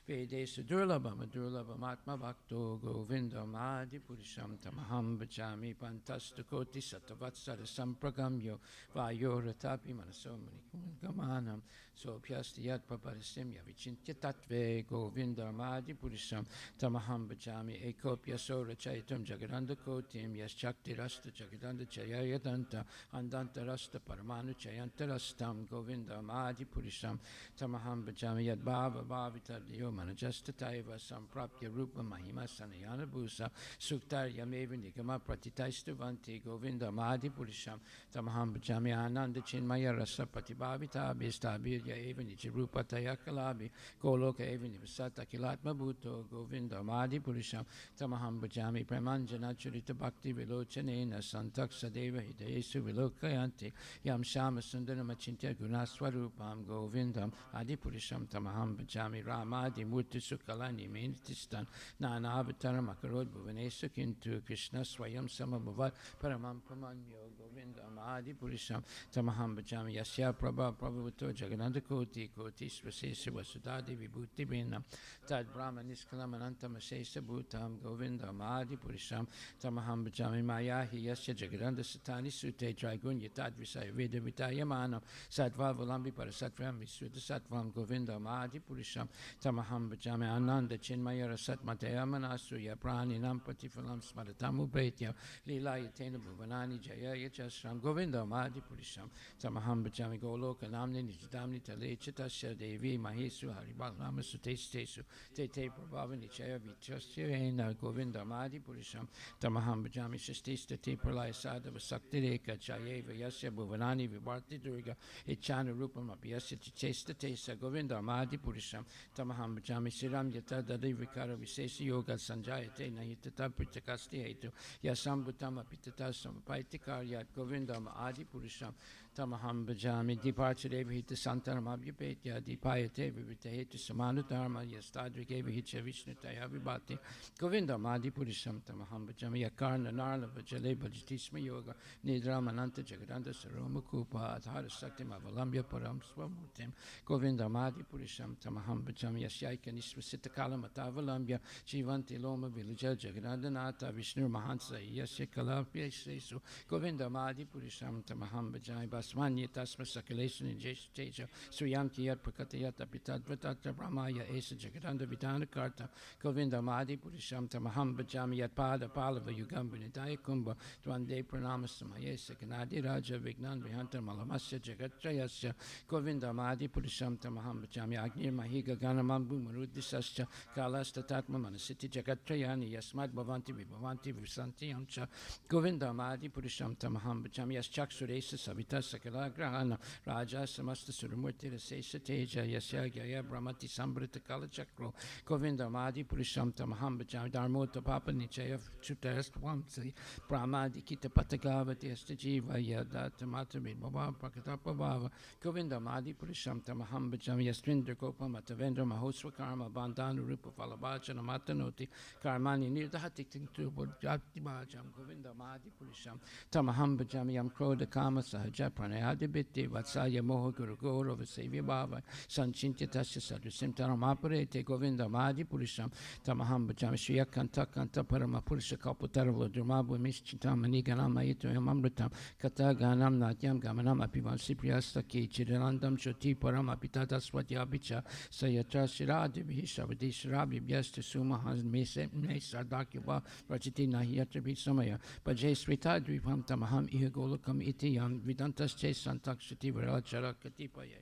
Vedesu Durlabam Atma Bhakto Govindam Adi Purisham Tamaham Bhajami Pantastakoti Satavatsara Sampragamyo Vayoratapi Manasomani Gamanam Sopyastiyat Paparisim Yavichintya Tatve Govindam Adi Purisham Tamaham Bhajami Ekopya Sora Chaitam Jagadanda Kotim Yaschakti Rasta Jagadanda Chayayadanta Andanta Rasta Paramanu Chayanta Rastam Govindam Adi Purisham Tamaham Bhajami Yad Bhava Bhavita Diyo Manajasta Taiva Samprapya Rupa Mahima Sanayana Bhusa Suktar Yameva Nigama Pratitaistavanti Govinda Mahadi Purisham Tamaham Bhajami Ananda Chinmaya Rasa Patibhavita Abhistabir Eva Nichirupa Tayakalabi Goloka Eva Nivasata Kilatma Bhuto Govinda Mahadi Purisham Tamaham Bhajami Premanjana Churita Bhakti Vilochanena Santaksa Deva Hidayesu Vilokayanti Yam Shama Sundaram Achintya Gunaswarupam Govindam Adi Purisham Tamaham Bhajami Ramadi Murti Sukalani Menitistan Nana Avatara Makarod Bhuvanesa Kintu Krishna Swayam Samabhavat Paramam Pamanyo Govinda Adi Purisham Tamaham Bhajami Yasya Prabha Prabhuto Jagananda Koti Koti Svasesa Vasudadi Vibhuti Binam Tad Brahma Niskalam Ananta Masesa Bhutam Govinda Adi Purisham Tamaham Bhajami Mayahi Yasya Jagadanda Satani Sute Traigunya Tad Visaya Veda Vitayamanam Satva Valambi Parasatvam Visuddha Satvam Govinda Adi Purisham Tamaham Bhajami Ananda Chinmaya Rasat Mataya Manasuya Prani Nampati Phalam Smaratam Upretya Lila Yatena Bhuvanani Jaya Yachasram Govinda Adi Purisham Tamaham Bhajami Goloka Namni Nijidamni Tale Chitasya Devi Mahesu Haribalama Sutestesu Tete Prabhavani Chaya Vichasya Ena Govinda Adi Purisham Tamaham Bhajami Shastista Te Pralaya Sadhava Sakti Reka Chayeva Yasya Bhuvanani Vibharti Durga Ichana Rupam Abhyasya Chichesta Tesa Govinda Adi Purisham Tamaham Bhajami Siram Yata Dadi Vikara Visesa Yoga Sanjayate Nahitata Pritakasti Hetu Yasam Bhutama Pitata Samapaiti Karyat Govindam Adi Purisham Tamaham Bhajami Departure Hita Santaram Abhyapetya Dipayate Vivita Hetu Samanu Dharma Yastadrike Vihicha Vishnu Taya Vibhati Govindam Adi Purisham Tamaham Bhajami Yakarna Narla Vajale Bhajatisma Yoga Nidramananta Jagadanda Saroma Kupa Adhara Saktim Avalambya Param Swamutim Govindam Adi Purisham Tamaham Bhajami Yasyaika Nisvasita Kalamatavalamya Shivanti Loma Vilaja Jagadanata Vishnu Mahansa Yasya Kalapya Sesu Govindam Adi Purisham Tamaham Bhajami Basmanya Tasma Sakalation in Jesha Teja Suyamti Yat Prakatayata Pitadvatatra Brahmaya Esa Jagadanda Vidana Karta Govindam Adi Purisham Tamaham Bhajami Yat Pada Palava Yugambinidaya Kumbha Twande Pranamasamaye Kanadi Raja Vignan Vihanta Malamasya Jagatrayasya Govindam Adi Purisham Tamaham Bhajami Agnir Mahiga Ganamambu Marudisasya Kalasta Tatma Manasiti Jagatrayani Yasmad Bhavanti Vibhavanti Visanti Amcha Govindam Adi Purisham Tamaham Bhajami Yaschak Suresa Savita Sakala Grahana Raja Samasta Surmurti Sesha Teja Yasya Gaya Brahmati Sambrita Kala Chakro Govinda Madi Purisham Tamaham Bajam Dharmota Papa Nichaya Chutarast Wamsi Brahmadi Kita Patagavati Estajiva Yada Tamatami Baba Prakatapa Baba Govinda Madi Purisham Tamaham Bajam Yasvindra Gopa Matavendra Mahoswa Karma Bandanu Rupa Falabhajana Matanoti Karmani Nirdhati Tintubu Jati Bhajam Govinda Madi Purisham Tamaham Bajam Yam Kroda Kama Sahaja Pranayadi Biti Vatsalya Moha Guru Guru Vasavya Bhava Sanchintya Tasya Sadhusim Taramapurete Govinda Madi Purisham Tamaham Bajam Shriya Kanta Kanta Parama Purusha Kalpataravla Durmabu Mishchitam Maniganam Ayito Yamamritam Kata Ganam Natyam Gamanam Apivan Sipriyastaki Chidanandam Shoti Param Apitata Swatyabicha Sayatra Shiradi Vishavadi Shirabi Byasta Sumahans Mese Sardakyava Rachiti Nahiyatra Samaya Bajay Srita Dvipam Tamaham Ihagolakam Itiyam Vidantas Che Santak Shati Varachara Katipaya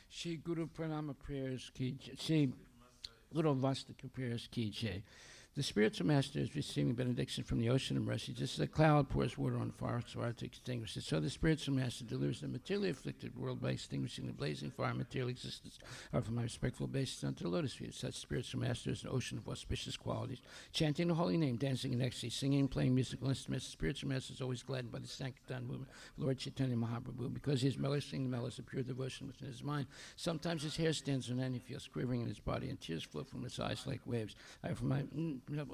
Shri Guru Pranama prayers ki Shri Guru Vastika prayers ki Jai. The spiritual master is receiving benediction from the ocean of mercy. Just as a cloud pours water on fire to extinguish it, so the spiritual master delivers the materially afflicted world by extinguishing the blazing fire of material existence. Are from my respectful basis unto the lotus feet. Such spiritual master is an ocean of auspicious qualities. Chanting the holy name, dancing in ecstasy, singing and playing musical instruments, the spiritual master is always gladdened by the sanctified movement of Lord Chaitanya Mahaprabhu. Because he is relishing the mellows of pure devotion within his mind, sometimes his hair stands on end, he feels quivering in his body, and tears flow from his eyes like waves. I, from my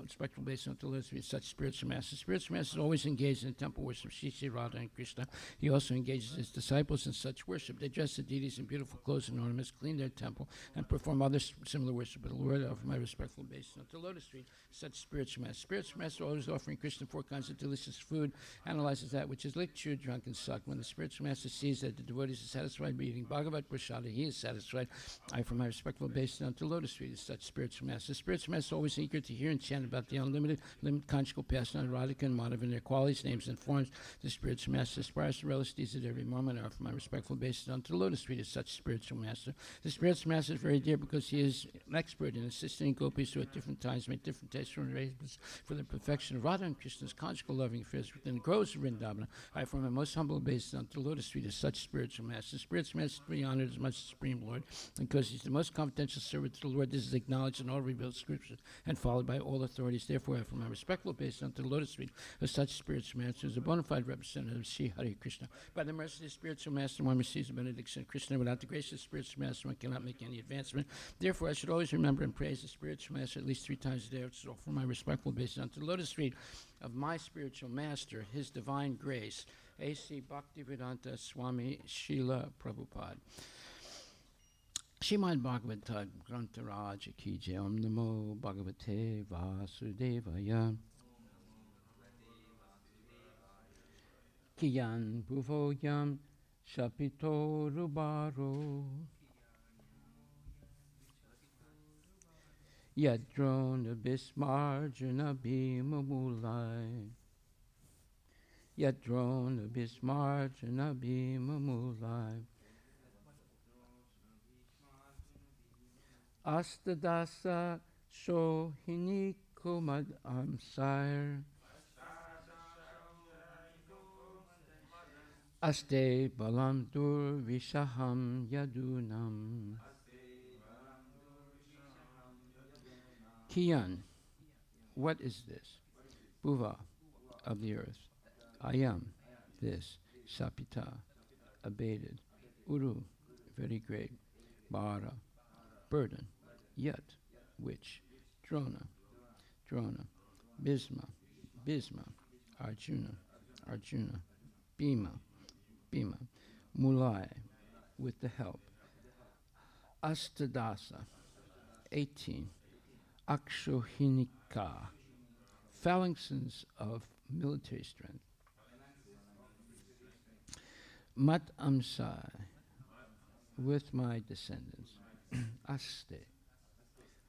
respectful basis unto the lotus feet, such spiritual master. Spiritual master is always engaged in the temple worship of Shri Radha and Krishna. He also engages his disciples in such worship. They dress the deities in beautiful clothes and ornaments, clean their temple, and perform other similar worship. But the Lord, offer my respectful basis unto the lotus feet, such spiritual master. Spiritual master always offering Krishna 4 kinds of delicious food, analyzes that which is licked, chewed, drunk, and sucked. When the spiritual master sees that the devotees are satisfied by eating Bhagavat Prasada, he is satisfied. I, for my respectful basis unto the lotus feet, such spiritual master. Spiritual master always eager to hear and chant about the unlimited conjugal passion on Radhika and Madhava and their qualities, names, and forms. The spiritual master aspires to relish these at every moment. I offer my respectful basis unto the lotus feet as such spiritual master. The spiritual master is very dear because he is an expert in assisting gopis who at different times make different tastes and arrangements for the perfection of Radha and Krishna's conjugal loving affairs within the groves of Vrindavana. I offer my most humble basis unto the lotus feet as such spiritual master. The spiritual master is to be honored as much as Supreme Lord because he's the most confidential servant to the Lord. This is acknowledged in all revealed scriptures and followed by all authorities. Therefore, I, for my respectful basis unto the lotus feet of such spiritual master, is a bona fide representative of Sri Hare Krishna. By the mercy of the spiritual master, one receives the benediction of Krishna. Without the grace of the spiritual master, one cannot make any advancement. Therefore, I should always remember and praise the spiritual master at least 3 times a day, which is all for my respectful basis unto the lotus feet of my spiritual master, his divine grace, A.C. Bhaktivedanta Swami Srila Prabhupada. Shrimad Bhagavatam Grantaraja Ki Jai. Om Namo Bhagavate Vasudevaya. Kiyan Bhuvoyam Shapito Rubaro Yadrona Bismarjana Bhimamulai Yadrona Bismarjana Bhimamulai Astadasa Shohini Kumad Amsire Aste Balam Dur Vishaham Yadunam Kiyan, what is this? Bhuva, of the earth. Ayam, this. Sapita, abated. Uru, very great. Bara, burden. Yat, which. Drona, Drona. Bhisma, Bhisma. Arjuna, Arjuna. Bhima, Bhima. Mulai, with the help. Astadasa, 18. Akshohinika, phalanxes of military strength. Mat Amsai, with my descendants. Aste,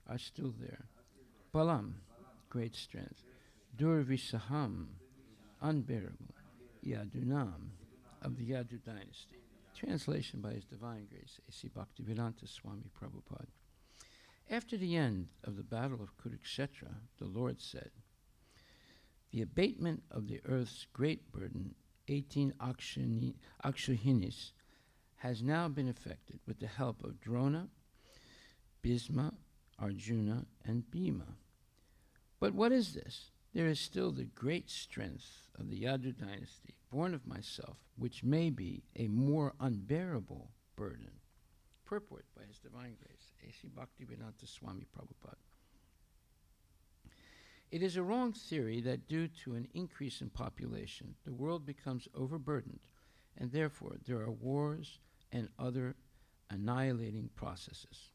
are still there. Balam, great strength. Durvisaham, unbearable. Yadunam, of the Yadu dynasty. Translation by His Divine Grace, A.C. Bhaktivedanta Swami Prabhupada. After the end of the battle of Kurukshetra, the Lord said, the abatement of the earth's great burden 18 Akshuhinis, has now been effected with the help of Drona, Bhisma, Arjuna, and Bhima. But what is this? There is still the great strength of the Yadu dynasty, born of myself, which may be a more unbearable burden. Purport by His Divine Grace, A.C. Bhaktivedanta Swami Prabhupada. It is a wrong theory that due to an increase in population, the world becomes overburdened, and therefore there are wars and other annihilating processes.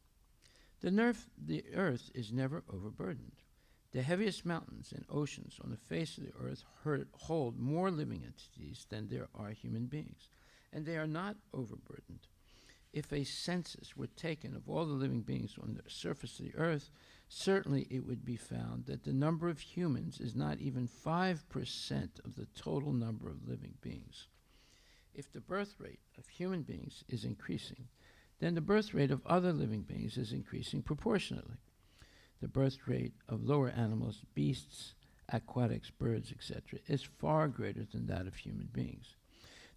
The earth is never overburdened. The heaviest mountains and oceans on the face of the earth hold more living entities than there are human beings, and they are not overburdened. If a census were taken of all the living beings on the surface of the earth, certainly it would be found that the number of humans is not even 5% of the total number of living beings. If the birth rate of human beings is increasing, then the birth rate of other living beings is increasing proportionately. The birth rate of lower animals, beasts, aquatics, birds, etc., is far greater than that of human beings.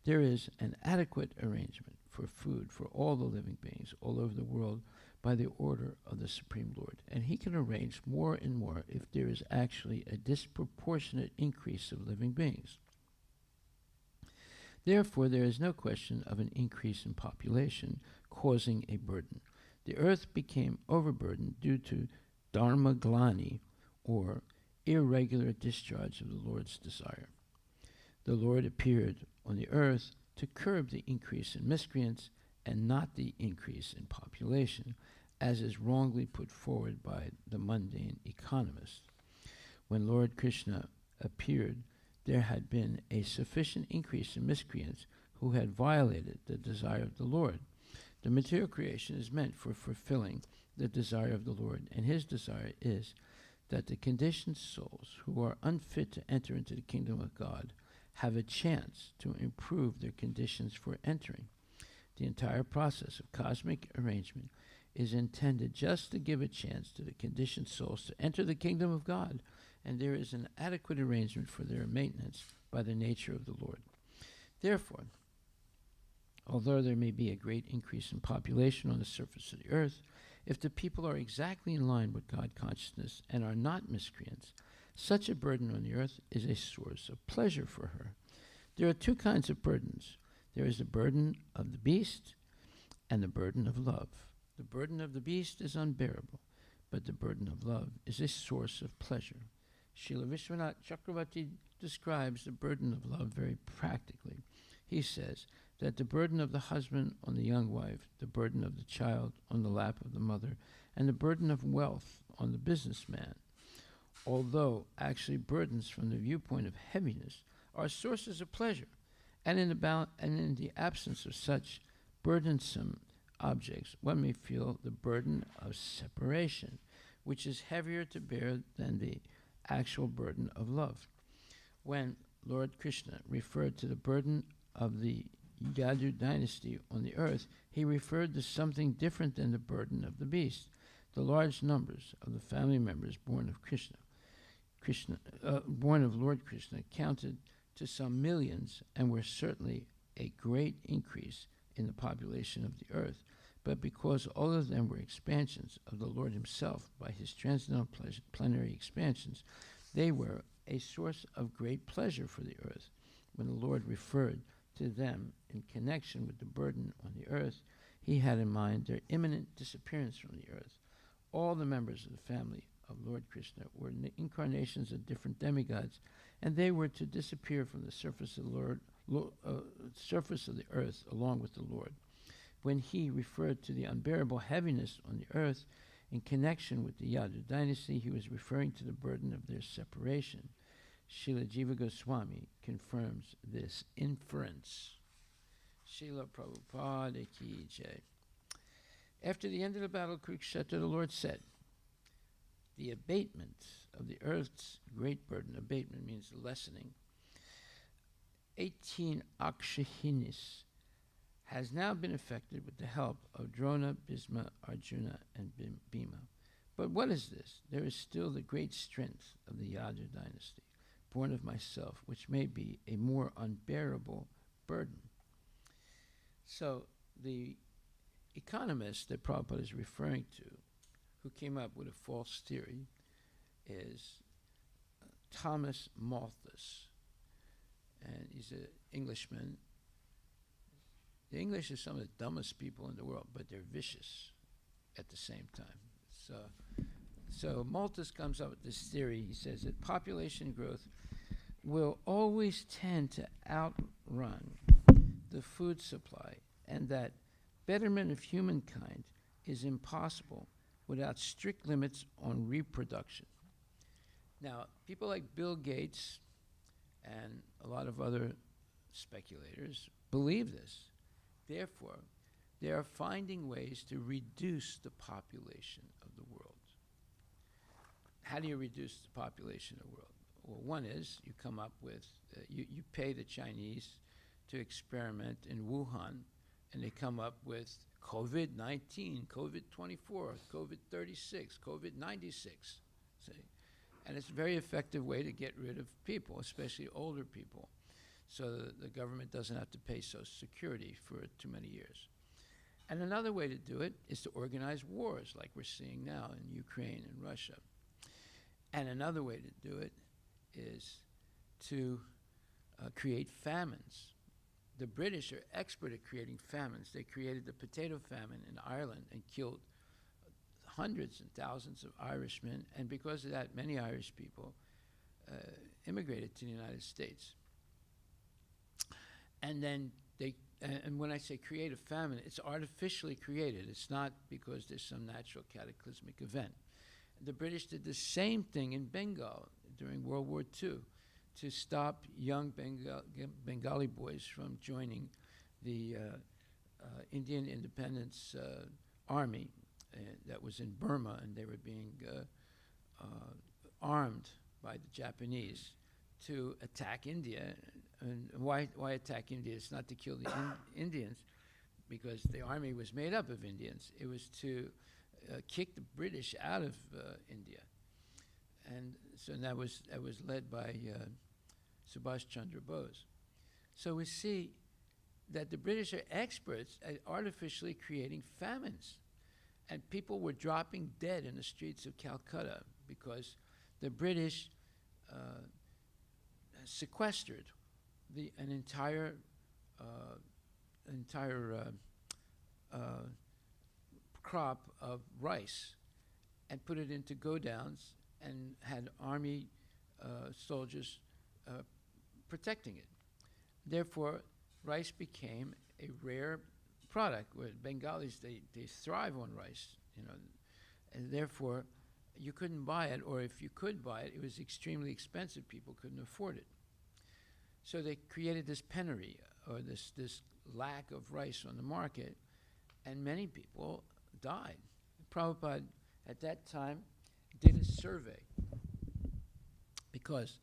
There is an adequate arrangement for food for all the living beings all over the world by the order of the Supreme Lord, and He can arrange more and more if there is actually a disproportionate increase of living beings. Therefore, there is no question of an increase in population causing a burden. The earth became overburdened due to dharmaglani, or irregular discharge of the Lord's desire. The Lord appeared on the earth to curb the increase in miscreants and not the increase in population, as is wrongly put forward by the mundane economists. When Lord Krishna appeared, there had been a sufficient increase in miscreants who had violated the desire of the Lord. The material creation is meant for fulfilling the desire of the Lord, and His desire is that the conditioned souls who are unfit to enter into the kingdom of God have a chance to improve their conditions for entering. The entire process of cosmic arrangement is intended just to give a chance to the conditioned souls to enter the kingdom of God, and there is an adequate arrangement for their maintenance by the nature of the Lord. Therefore, although there may be a great increase in population on the surface of the earth, if the people are exactly in line with God consciousness and are not miscreants, such a burden on the earth is a source of pleasure for her. There are two kinds of burdens. There is the burden of the beast and the burden of love. The burden of the beast is unbearable, but the burden of love is a source of pleasure. Srila Vishwanath Chakravarti describes the burden of love very practically. He says that the burden of the husband on the young wife, the burden of the child on the lap of the mother, and the burden of wealth on the businessman, although actually burdens from the viewpoint of heaviness, are sources of pleasure, and in the absence of such burdensome objects, one may feel the burden of separation, which is heavier to bear than the actual burden of love. When Lord Krishna referred to the burden of the Yadu dynasty on the earth, He referred to something different than the burden of the beast. The large numbers of the family members born of born of Lord Krishna counted to some millions and were certainly a great increase in the population of the earth. But because all of them were expansions of the Lord Himself by His transcendental plenary expansions, they were a source of great pleasure for the earth. When the Lord referred to them in connection with the burden on the earth, He had in mind their imminent disappearance from the earth. All the members of the family of Lord Krishna were incarnations of different demigods, and they were to disappear from the surface of the earth along with the Lord. When He referred to the unbearable heaviness on the earth in connection with the Yadu dynasty, He was referring to the burden of their separation. Srila Jiva Goswami confirms this inference. Srila Prabhupada Ki Jai. After the end of the battle of Kurukshetra, the Lord said, the abatement of the earth's great burden, abatement means lessening, 18 Akshahinis, has now been effected with the help of Drona, Bhisma, Arjuna, and Bhima. But what is this? There is still the great strength of the Yadu dynasty, born of myself, which may be a more unbearable burden. So the economist that Prabhupada is referring to, who came up with a false theory, is Thomas Malthus. And he's an Englishman. The English are some of the dumbest people in the world, but they're vicious at the same time. So Malthus comes up with this theory. He says that population growth will always tend to outrun the food supply, and that betterment of humankind is impossible without strict limits on reproduction. Now, people like Bill Gates and a lot of other speculators believe this. Therefore, they are finding ways to reduce the population of the world. How do you reduce the population of the world? Well, one is you come up with, you pay the Chinese to experiment in Wuhan, and they come up with COVID-19, COVID-24, COVID-36, COVID-96, see? And it's a very effective way to get rid of people, especially older people, so that the government doesn't have to pay Social Security for too many years. And another way to do it is to organize wars like we're seeing now in Ukraine and Russia. And another way to do it is to create famines. The British are expert at creating famines. They created the potato famine in Ireland and killed hundreds and thousands of Irishmen, and because of that, many Irish people immigrated to the United States. And then and when I say create a famine, it's artificially created. It's not because there's some natural cataclysmic event. The British did the same thing in Bengal during World War II to stop young Bengali boys from joining the Indian Independence Army that was in Burma, and they were being armed by the Japanese to attack India. And why attack India? It's not to kill the Indians, because the army was made up of Indians. It was to kick the British out of India. And so that was led by Subhash Chandra Bose. So we see that the British are experts at artificially creating famines. And people were dropping dead in the streets of Calcutta because the British sequestered an entire crop of rice and put it into godowns and had army soldiers protecting it. Therefore, rice became a rare product. Where Bengalis, they thrive on rice, you know, and therefore you couldn't buy it, or if you could buy it, it was extremely expensive. People couldn't afford it. So they created this penury, or this lack of rice on the market, and many people died. Prabhupada at that time did a survey, because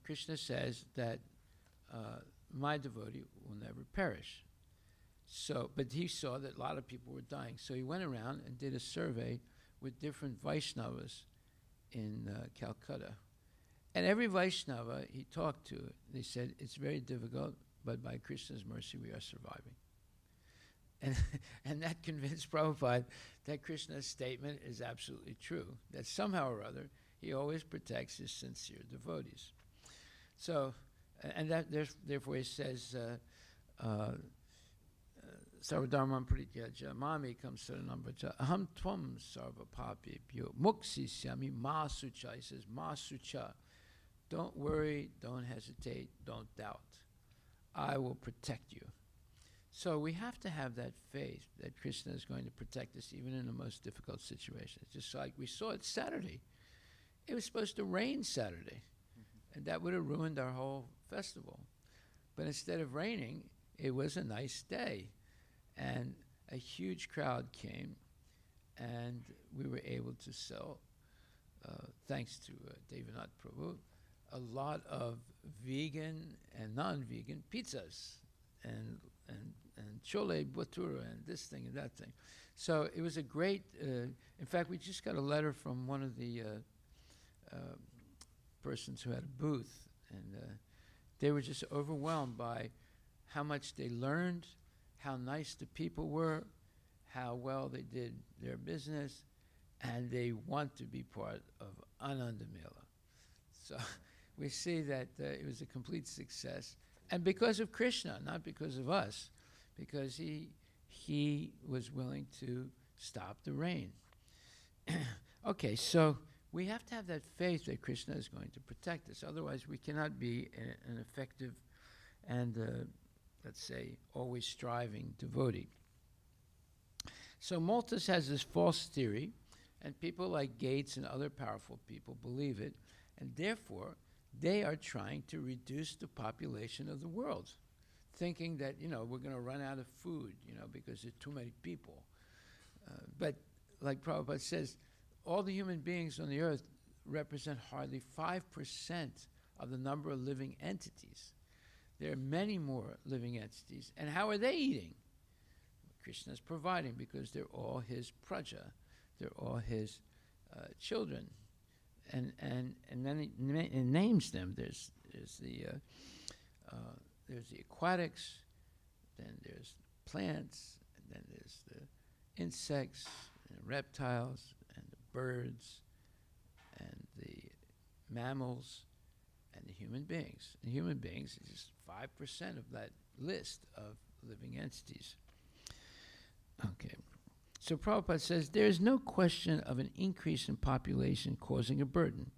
Krishna says that my devotee will never perish. So, but he saw that a lot of people were dying. So he went around and did a survey with different Vaishnavas in Calcutta. And every Vaishnava he talked to, they said, it's very difficult, but by Krishna's mercy we are surviving. And that convinced Prabhupada that Krishna's statement is absolutely true, that somehow or other he always protects his sincere devotees. So, and that therefore he says, Sarvadharman Prityaja Mami comes to the number Aham Tvam Sarva Papibhyo Muksisyami Masucha. He says, Masucha. Don't worry, don't hesitate, don't doubt. I will protect you. So we have to have that faith that Krishna is going to protect us even in the most difficult situations. Just like we saw it Saturday. It was supposed to rain Saturday, and that would have ruined our whole festival. But instead of raining, it was a nice day. And a huge crowd came, and we were able to sell, thanks to Devanath Prabhu, a lot of vegan and non-vegan pizzas and chole bhatura and this thing and that thing. So it was a great, in fact, we just got a letter from one of the persons who had a booth, and they were just overwhelmed by how much they learned, how nice the people were, how well they did their business, and they want to be part of Anandamela. So we see that it was a complete success, and because of Krishna, not because of us, because he was willing to stop the rain. Okay, so we have to have that faith that Krishna is going to protect us. Otherwise, we cannot be an effective and, let's say, always striving devotee. So Malthus has this false theory, and people like Gates and other powerful people believe it, and therefore they are trying to reduce the population of the world, thinking that, we're going to run out of food, because there's too many people. But like Prabhupada says, all the human beings on the earth represent hardly 5% of the number of living entities. There are many more living entities. And how are they eating? Krishna is providing, because they're all his praja. They're all his children. And then he names them. There's the aquatics, then there's plants, and then there's the insects and reptiles and the birds and the mammals and the human beings. The human beings is just 5% of that list of living entities. Okay. So Prabhupada says, there is no question of an increase in population causing a burden.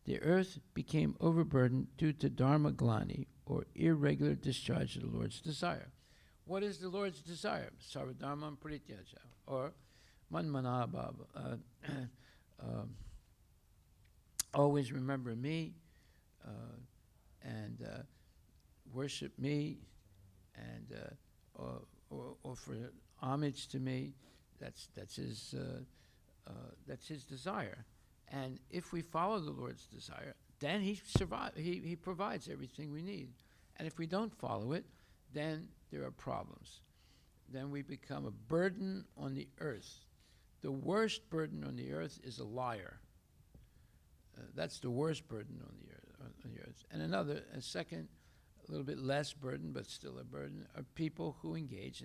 The earth became overburdened due to dharma glani, or irregular discharge of the Lord's desire. What is the Lord's desire? Sarvadharman parityaja, or manmanabhava. Always remember me, and worship me, and or for homage to me. That's his desire. And if we follow the Lord's desire, then he provides everything we need. And if we don't follow it, then there are problems. Then we become a burden on the earth. The worst burden on the earth is a liar. That's the worst burden on the earth. And a second, a little bit less burden, but still a burden, are people who engage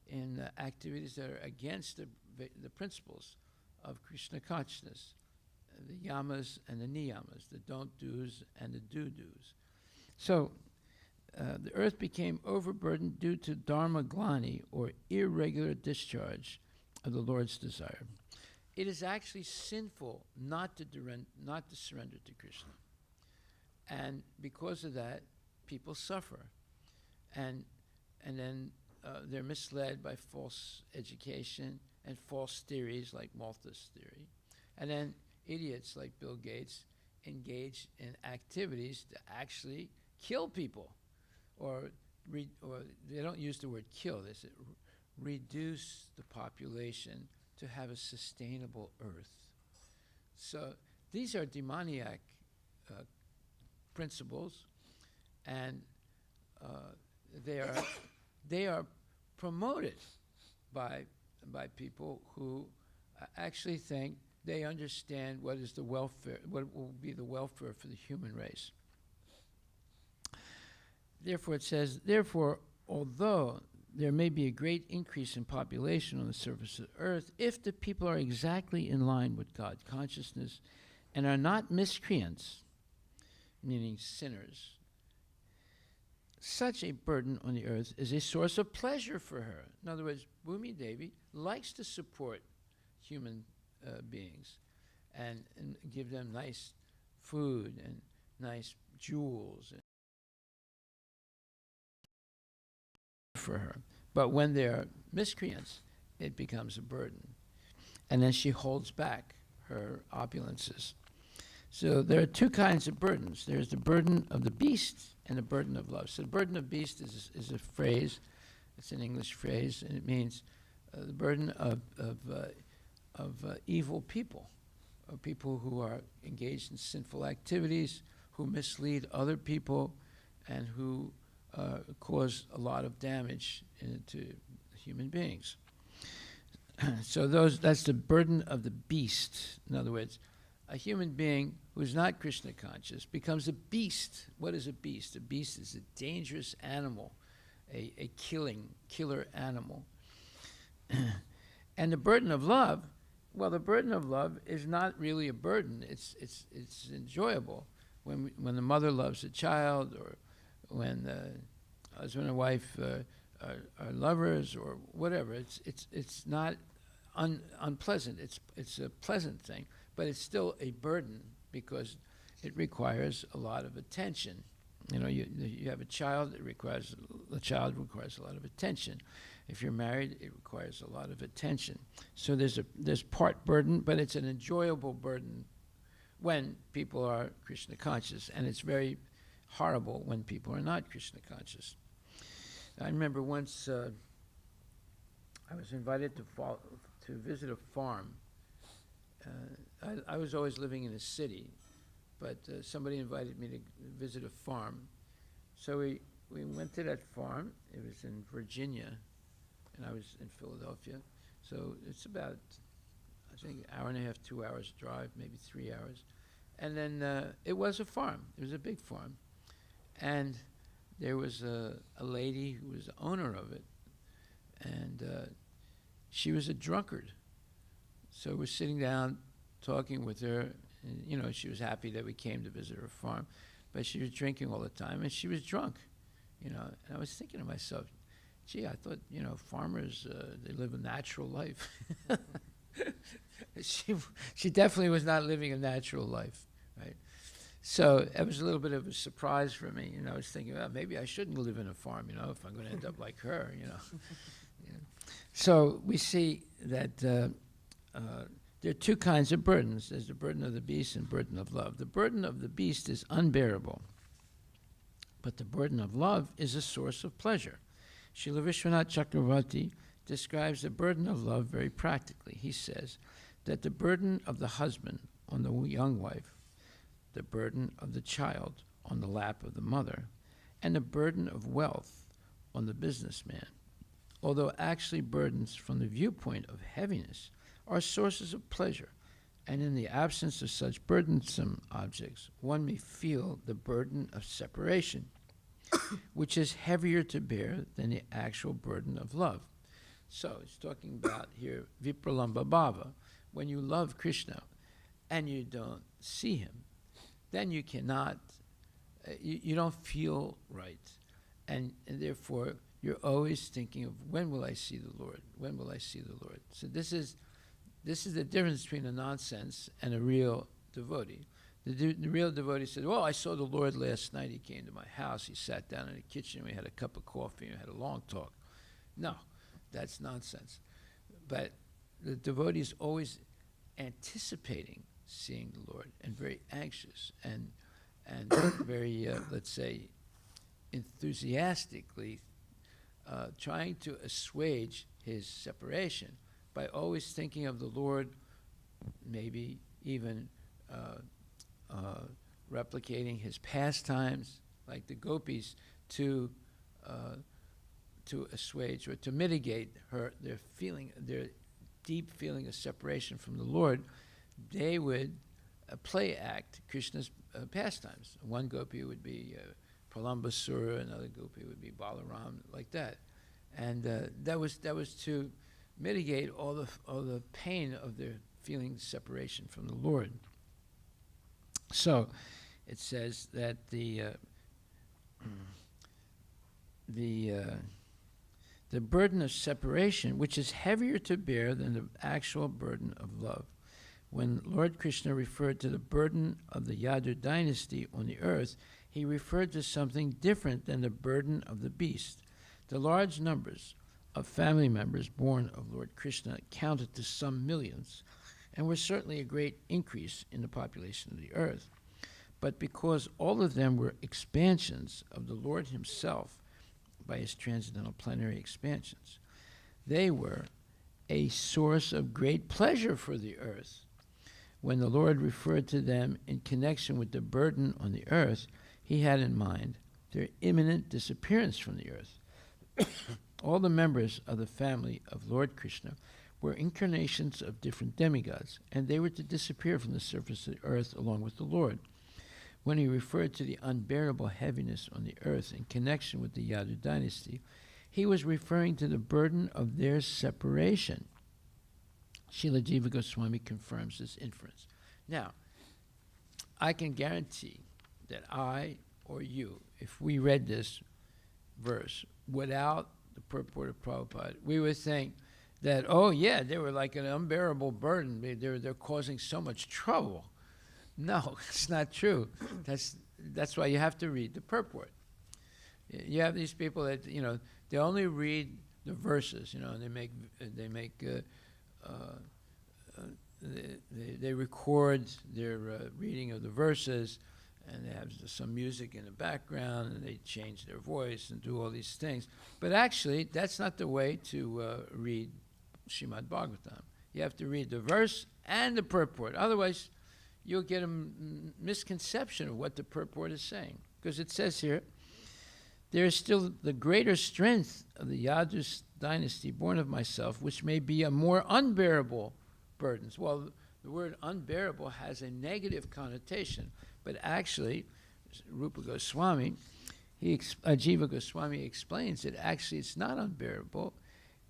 in activities that are against the principles of Krishna consciousness, the yamas and the niyamas, the don't-dos and the do-dos. So the earth became overburdened due to dharma glani, or irregular discharge of the Lord's desire. It is actually sinful not to surrender to Krishna. And because of that, people suffer. And then they're misled by false education and false theories like Malthus' theory. And then idiots like Bill Gates engage in activities to actually kill people. Or they don't use the word kill, they say reduce the population to have a sustainable earth. So these are demoniac principles, and they are promoted by people who actually think they understand what will be the welfare for the human race. Therefore, it says, although there may be a great increase in population on the surface of the earth, if the people are exactly in line with God consciousness and are not miscreants, meaning sinners, such a burden on the earth is a source of pleasure for her. In other words, Bhumi Devi likes to support human beings and give them nice food and nice jewels for her. But when they're miscreants, it becomes a burden. And then she holds back her opulences. So there are two kinds of burdens. There's the burden of the beast and the burden of love. So the burden of beast is a phrase. It's an English phrase, and it means the burden of evil people, of people who are engaged in sinful activities, who mislead other people, and who cause a lot of damage to human beings. So that's the burden of the beast. In other words, a human being who's not Krishna conscious becomes a beast. What is a beast? A beast is a dangerous animal, a killer animal. And the burden of love, well, the burden of love is not really a burden. It's enjoyable when the mother loves a child, or when husband and wife are lovers, or whatever. It's not unpleasant. It's a pleasant thing, but it's still a burden because it requires a lot of attention. You know, you have a child. The child requires a lot of attention. If you're married, it requires a lot of attention. So there's part burden, but it's an enjoyable burden when people are Krishna conscious, and it's very horrible when people are not Krishna conscious. I remember once I was invited to visit a farm. I was always living in a city, but somebody invited me to visit a farm. So we went to that farm. It was in Virginia, and I was in Philadelphia. So it's about, I think, an hour and a half, 2 hours drive, maybe 3 hours. And then it was a farm. It was a big farm. And there was a lady who was the owner of it, and she was a drunkard. So we're sitting down talking with her, and, you know, she was happy that we came to visit her farm, but she was drinking all the time, and she was drunk, you know. And I was thinking to myself, gee, I thought, you know, farmers, they live a natural life. She definitely was not living a natural life, right? So it was a little bit of a surprise for me. You know, I was thinking, well, maybe I shouldn't live in a farm, you know, if I'm going to end up like her, you know. You know. So we see that there are two kinds of burdens. There's the burden of the beast and burden of love. The burden of the beast is unbearable, but the burden of love is a source of pleasure. Srila Vishwanath Chakravarti describes the burden of love very practically. He says that the burden of the husband on the young wife, the burden of the child on the lap of the mother, and the burden of wealth on the businessman, although actually burdens from the viewpoint of heaviness, are sources of pleasure, and in the absence of such burdensome objects, one may feel the burden of separation, which is heavier to bear than the actual burden of love. So it's talking about here Vipralamba Bhava. When you love Krishna and you don't see him, then you cannot, you don't feel right. And therefore, you're always thinking of, when will I see the Lord? When will I see the Lord? So this is the difference between a nonsense and a real devotee. The real devotee said, well, I saw the Lord last night. He came to my house. He sat down in the kitchen. We had a cup of coffee and we had a long talk. No, that's nonsense. But the devotee is always anticipating seeing the Lord, and very anxious and very, let's say, enthusiastically trying to assuage his separation by always thinking of the Lord, maybe even replicating his pastimes, like the gopis, to assuage or to mitigate their deep feeling of separation from the Lord. They would play act Krishna's pastimes. One gopi would be Pralambasura, another gopi would be Balaram, like that, and that was to mitigate all the pain of their feeling separation from the Lord. So it says that the burden of separation, which is heavier to bear than the actual burden of love. When Lord Krishna referred to the burden of the Yadu dynasty on the earth, he referred to something different than the burden of the beast. The large numbers of family members born of Lord Krishna counted to some millions, and were certainly a great increase in the population of the earth. But because all of them were expansions of the Lord himself by his transcendental plenary expansions, they were a source of great pleasure for the earth. When the Lord referred to them in connection with the burden on the earth, he had in mind their imminent disappearance from the earth. All the members of the family of Lord Krishna were incarnations of different demigods, and they were to disappear from the surface of the earth along with the Lord. When he referred to the unbearable heaviness on the earth in connection with the Yadu dynasty, he was referring to the burden of their separation. Srila Jiva Goswami confirms this inference. Now, I can guarantee that I or you, if we read this verse without the purport of Prabhupada, we would think that, oh yeah, they were like an unbearable burden. They're causing so much trouble. No, it's not true. That's why you have to read the purport. You have these people that, they only read the verses, and they record their reading of the verses, and they have some music in the background, and they change their voice and do all these things. But actually, that's not the way to read Srimad Bhagavatam. You have to read the verse and the purport. Otherwise, you'll get a misconception of what the purport is saying. Because it says here, there is still the greater strength of the Yadu dynasty born of myself, which may be a more unbearable burdens. Well, the word unbearable has a negative connotation, but actually, Rupa Goswami, Jiva Goswami explains that actually it's not unbearable.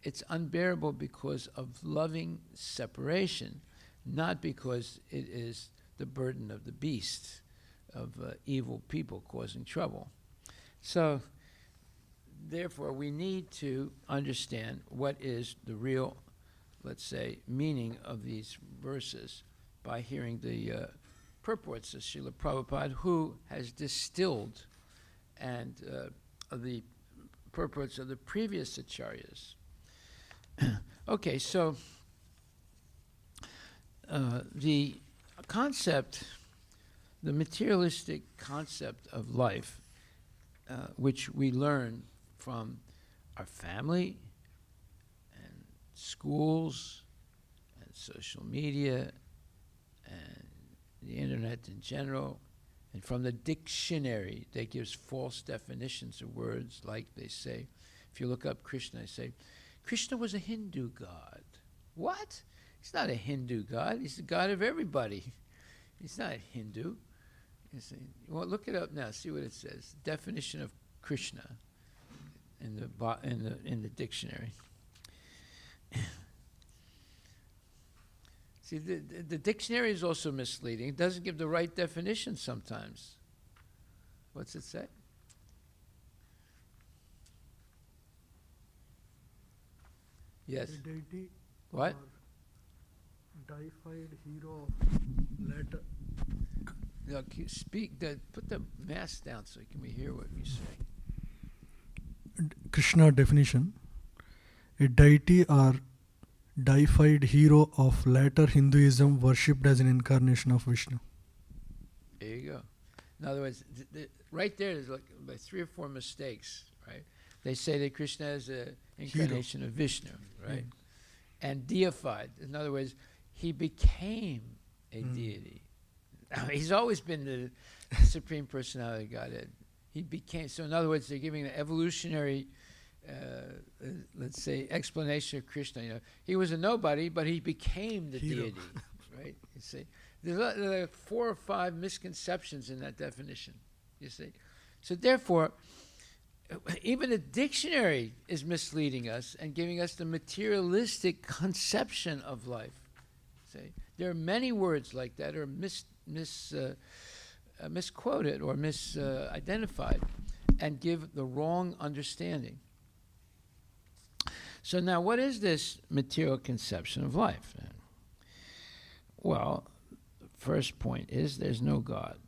It's unbearable because of loving separation, not because it is the burden of the beast, of evil people causing trouble. So, therefore, we need to understand what is the real, let's say, meaning of these verses by hearing the purports of Srila Prabhupada, who has distilled and the purports of the previous acharyas. Okay, so the concept, the materialistic concept of life, which we learn from our family and schools and social media and the internet in general, and from the dictionary that gives false definitions of words, like they say, if you look up Krishna, they say, Krishna was a Hindu god. What? He's not a Hindu god. He's the god of everybody. He's not Hindu. Well, look it up now. See what it says. Definition of Krishna in the dictionary. See, the dictionary is also misleading. It doesn't give the right definition sometimes. What's it say? Yes. A deity What? or deified hero of later. Look, you speak. Put the mask down so can we hear what you say. Krishna definition: a deity or deified hero of later Hinduism worshipped as an incarnation of Vishnu. There you go. In other words, right there's like 3 or 4 mistakes, right? They say that Krishna is an incarnation of Vishnu, right? And deified. In other words, he became a deity. He's always been the Supreme Personality of Godhead. He became, so in other words, they're giving an evolutionary, let's say, explanation of Krishna. He was a nobody, but he became the deity, right? You see, there are 4 or 5 misconceptions in that definition, you see. So therefore, even the dictionary is misleading us and giving us the materialistic conception of life. See, there are many words like that are misquoted or misidentified and give the wrong understanding. So now, what is this material conception of life? Well, the first point is there's no God.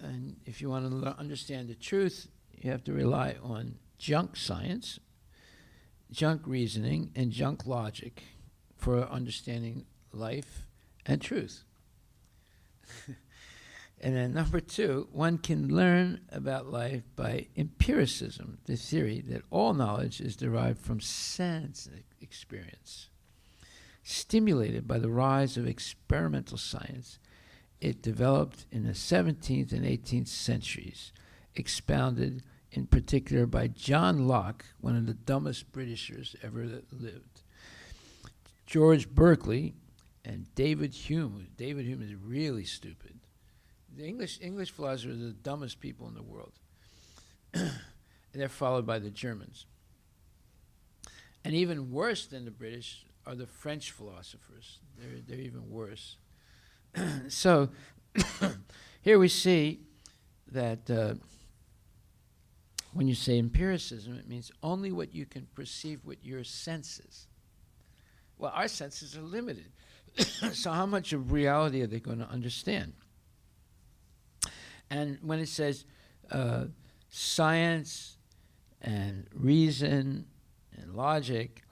And if you want to understand the truth, you have to rely on junk science, junk reasoning, and junk logic for understanding life and truth. And then number 2, one can learn about life by empiricism, the theory that all knowledge is derived from sense experience. Stimulated by the rise of experimental science, it developed in the 17th and 18th centuries, expounded in particular by John Locke, one of the dumbest Britishers ever that lived, George Berkeley, and David Hume. David Hume is really stupid. The English philosophers are the dumbest people in the world. They're followed by the Germans. And even worse than the British are the French philosophers. They're even worse. So here we see that when you say empiricism, it means only what you can perceive with your senses. Well, our senses are limited. So how much of reality are they going to understand? And when it says science and reason and logic,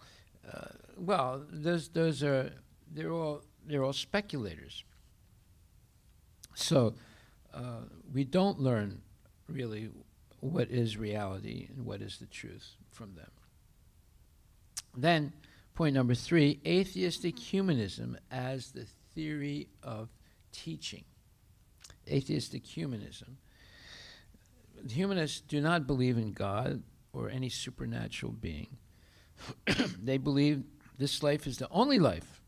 well, they're all speculators. So we don't learn really what is reality and what is the truth from them. Then, point number 3, atheistic humanism as the theory of teaching. Atheistic humanism. Humanists do not believe in God or any supernatural being. They believe this life is the only life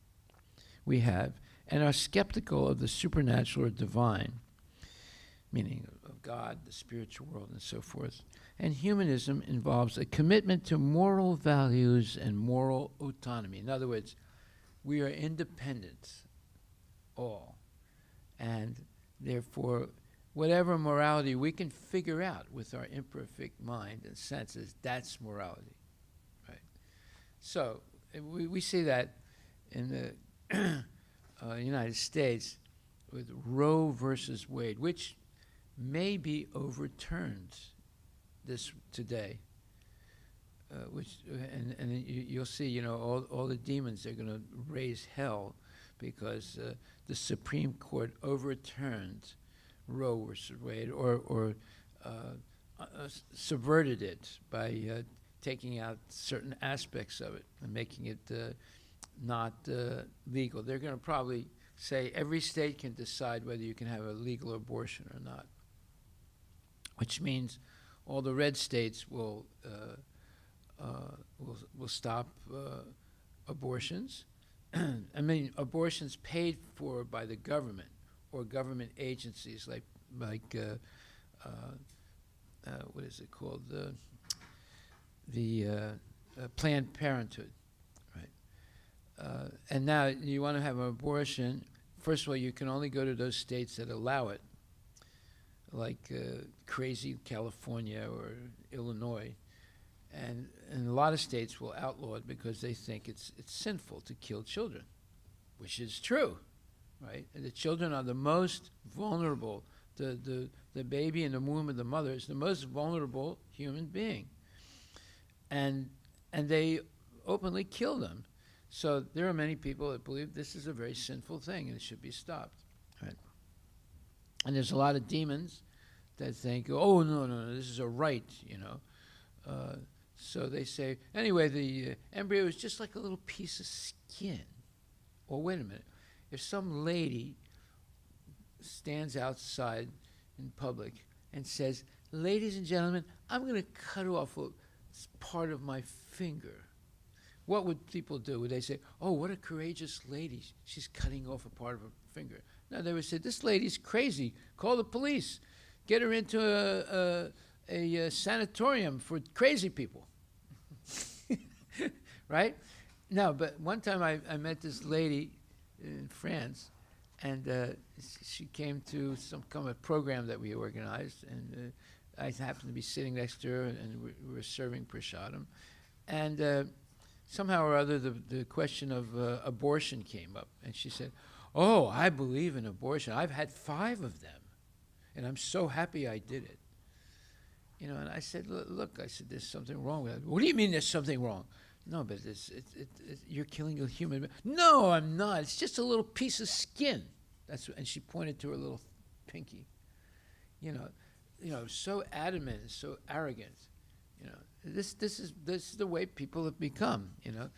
we have and are skeptical of the supernatural or divine, meaning of God, the spiritual world, and so forth. And humanism involves a commitment to moral values and moral autonomy. In other words, we are independent, all. And therefore, whatever morality we can figure out with our imperfect mind and senses, that's morality, right? So we see that in the United States with Roe versus Wade, which may be overturned this today. And you'll see, you know, all the demons are going to raise hell because the Supreme Court overturned Roe versus Wade, or subverted it by taking out certain aspects of it and making it not legal. They're going to probably say every state can decide whether you can have a legal abortion or not, which means all the red states will stop abortions. I mean, abortions paid for by the government or government agencies like what is it called? The Planned Parenthood, right? And now you want to have an abortion. First of all, you can only go to those states that allow it, like crazy California or Illinois. And a lot of states will outlaw it because they think it's sinful to kill children, which is true, right? And the children are the most vulnerable. The baby in the womb of the mother is the most vulnerable human being. And they openly kill them. So there are many people that believe this is a very sinful thing and it should be stopped, right? And there's a lot of demons that think, oh, no, this is a right, you know. So they say, anyway, the embryo is just like a little piece of skin. Or wait a minute, if some lady stands outside in public and says, ladies and gentlemen, I'm going to cut off a part of my finger, what would people do? Would they say, oh, what a courageous lady, she's cutting off a part of her finger? No, they would say, this lady's crazy, call the police, get her into a sanatorium for crazy people. Right? No, but one time I met this lady in France, and she came to some kind of program that we organized, and I happened to be sitting next to her, and we were serving prasadam. And somehow or other, the question of abortion came up, and she said, oh, I believe in abortion. I've had 5 of them, and I'm so happy I did it. You know, and I said, look, I said, there's something wrong with it. What do you mean there's something wrong? No, but you're killing a human being. No, I'm not. It's just a little piece of skin. And she pointed to her little pinky. You know, so adamant and so arrogant. You know, this is the way people have become. You know,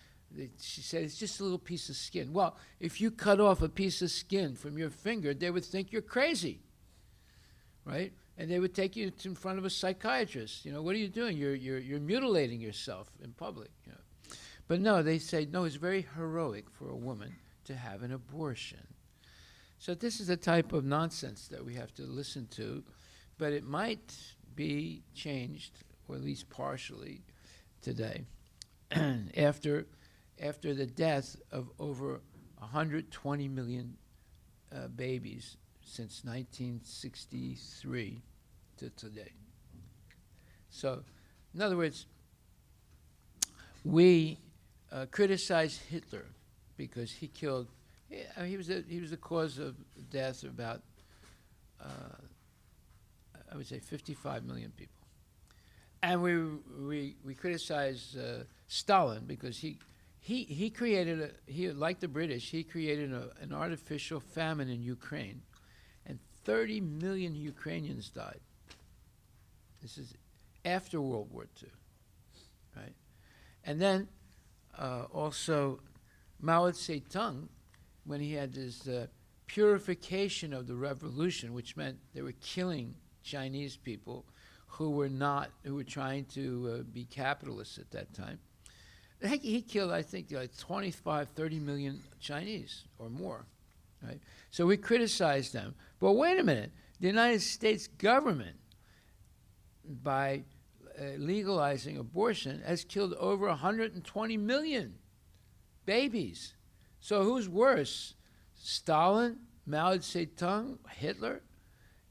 she said it's just a little piece of skin. Well, if you cut off a piece of skin from your finger, they would think you're crazy, right? And they would take you in front of a psychiatrist. What are you doing? You're mutilating yourself in public. But no, they say, no, it's very heroic for a woman to have an abortion. So this is the type of nonsense that we have to listen to, but it might be changed, or at least partially, today, after the death of over 120 million babies since 1963 to today. So, in other words, we criticize Hitler because he killed. He was the cause of death of about I would say 55 million people, and we criticize Stalin because he created like the British, he created an artificial famine in Ukraine, and 30 million Ukrainians died. This is after World War II, right? And then also Mao Zedong, when he had this purification of the revolution, which meant they were killing Chinese people who were trying to be capitalists at that time. He killed, I think, like 25, 30 million Chinese or more, right? So we criticize them. But wait a minute, the United States government, by legalizing abortion, has killed over 120 million babies. So who's worse, Stalin, Mao Zedong, Hitler?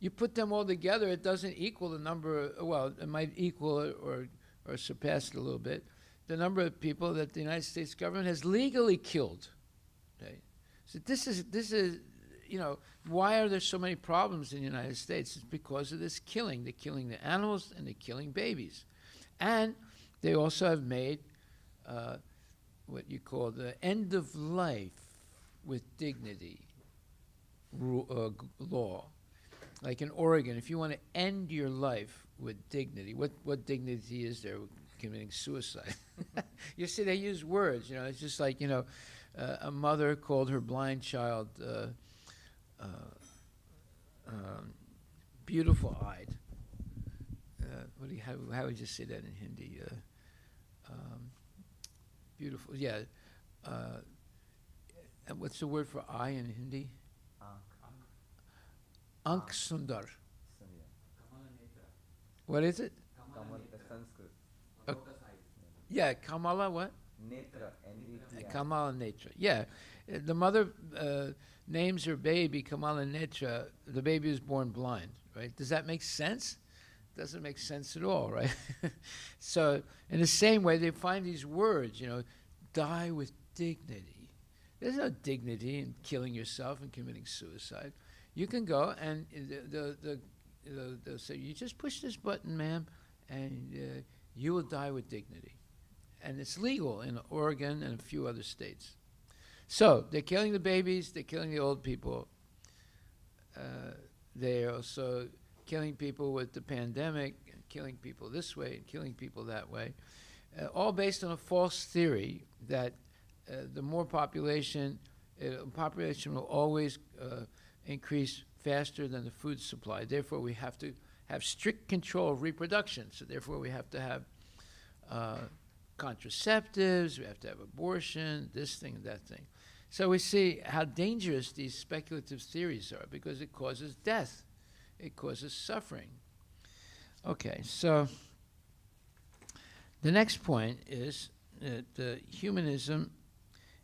You put them all together, it doesn't equal the number, well, it might equal or surpass it a little bit, the number of people that the United States government has legally killed. Okay? So this is, why are there so many problems in the United States? It's because of this killing. They're killing the animals and they're killing babies. And they also have made what you call the end of life with dignity law. Like in Oregon, if you want to end your life with dignity, what dignity is there with committing suicide? You see, they use words, it's just like, a mother called her blind child beautiful-eyed. How would you say that in Hindi? Beautiful, yeah. And what's the word for eye in Hindi? Ank Sundar. What is it? Yeah, Kamala what? Netra, N-E-T-R. Kamala Netra. Yeah. The mother names her baby Kamala Netra. The baby was born blind, right? Does that make sense? Doesn't make sense at all, right? So in the same way, they find these words, die with dignity. There's no dignity in killing yourself and committing suicide. You can go and they'll say, you just push this button, ma'am, and you will die with dignity. And it's legal in Oregon and a few other states. So they're killing the babies, they're killing the old people. They're also killing people with the pandemic, and killing people this way and killing people that way, all based on a false theory that the more population will always increase faster than the food supply. Therefore, we have to have strict control of reproduction. So therefore, we have to have contraceptives, we have to have abortion, this thing, that thing. So we see how dangerous these speculative theories are because it causes death. It causes suffering. Okay, so the next point is that humanism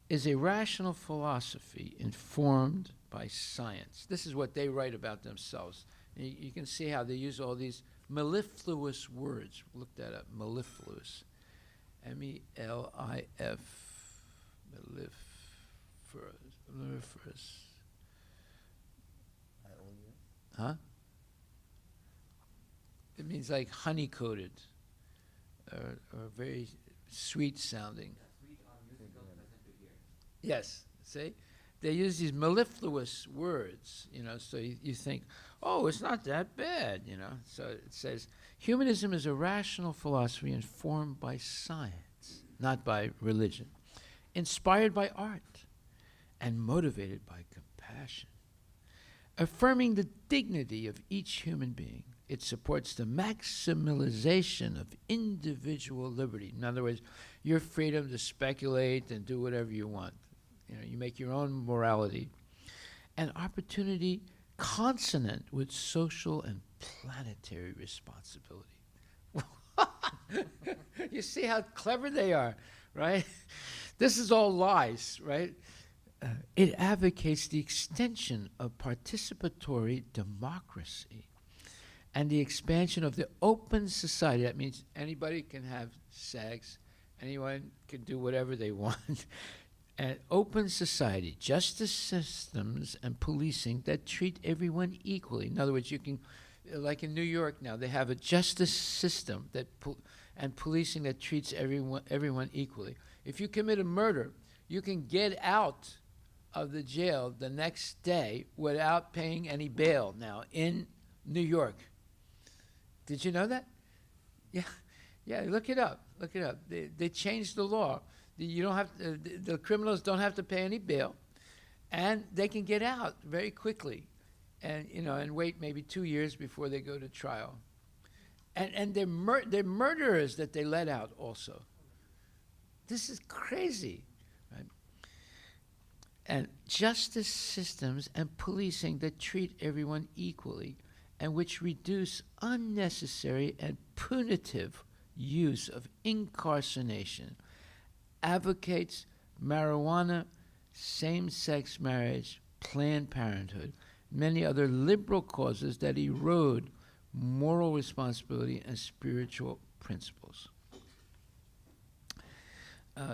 is a rational philosophy informed by science. This is what they write about themselves. You can see how they use all these mellifluous words. Look that up, mellifluous. M-E-L-I-F, mellifluous. Huh? It means like honey-coated, or very sweet sounding. Yes, see? They use these mellifluous words, so you think, oh, it's not that bad, So it says, humanism is a rational philosophy informed by science, not by religion, inspired by art, and motivated by compassion, affirming the dignity of each human being it supports the maximization of individual liberty. In other words, your freedom to speculate and do whatever you want. You make your own morality. And opportunity consonant with social and planetary responsibility. You see how clever they are, right? This is all lies, right? It advocates the extension of participatory democracy and the expansion of the open society. That means anybody can have sex, anyone can do whatever they want. An open society, justice systems, and policing that treat everyone equally. In other words, you can, like in New York now, they have a justice system and policing that treats everyone equally. If you commit a murder, you can get out of the jail the next day without paying any bail now in New York. Did you know that? Yeah, look it up. They changed the law. You don't have the criminals don't have to pay any bail, and they can get out very quickly, and wait maybe 2 years before they go to trial. And they're murderers that they let out also. This is crazy, right? And justice systems and policing that treat everyone equally, and which reduce unnecessary and punitive use of incarceration, advocates marijuana, same-sex marriage, Planned Parenthood, many other liberal causes that erode moral responsibility and spiritual principles.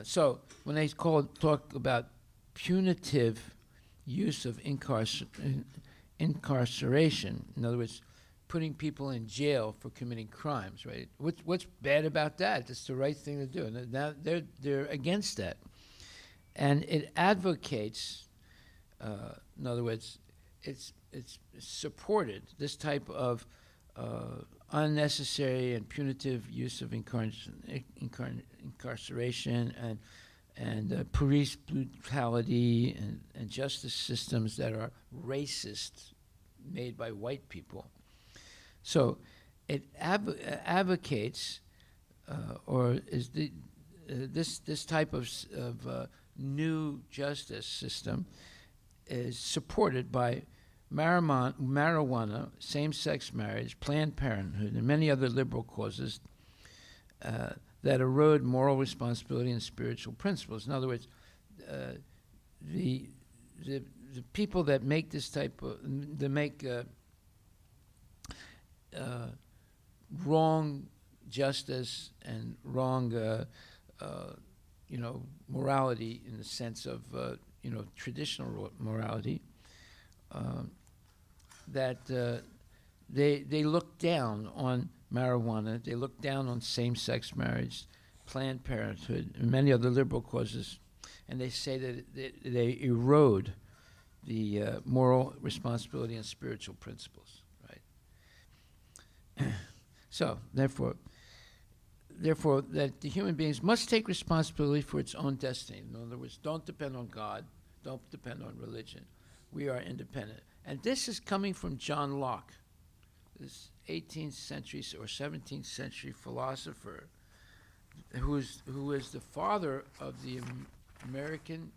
So when they talk about punitive use of incarceration, in other words, putting people in jail for committing crimes, right? What's bad about that? It's the right thing to do. And now they're against that, and it advocates. In other words, it's supported this type of unnecessary and punitive use of incarceration and police brutality and justice systems that are racist, made by white people. So it advocates, or is this type of new justice system is supported by marijuana, same-sex marriage, Planned Parenthood, and many other liberal causes that erode moral responsibility and spiritual principles. In other words, the people that make this type of, wrong justice and wrong, morality in the sense of, traditional morality, that they look down on marijuana, they look down on same-sex marriage, Planned Parenthood, and many other liberal causes, and they say that they erode the moral responsibility and spiritual principles, right? So, therefore, that the human beings must take responsibility for its own destiny. In other words, don't depend on God, don't depend on religion. We are independent. And this is coming from John Locke, this 18th century or 17th century philosopher who is the father of the American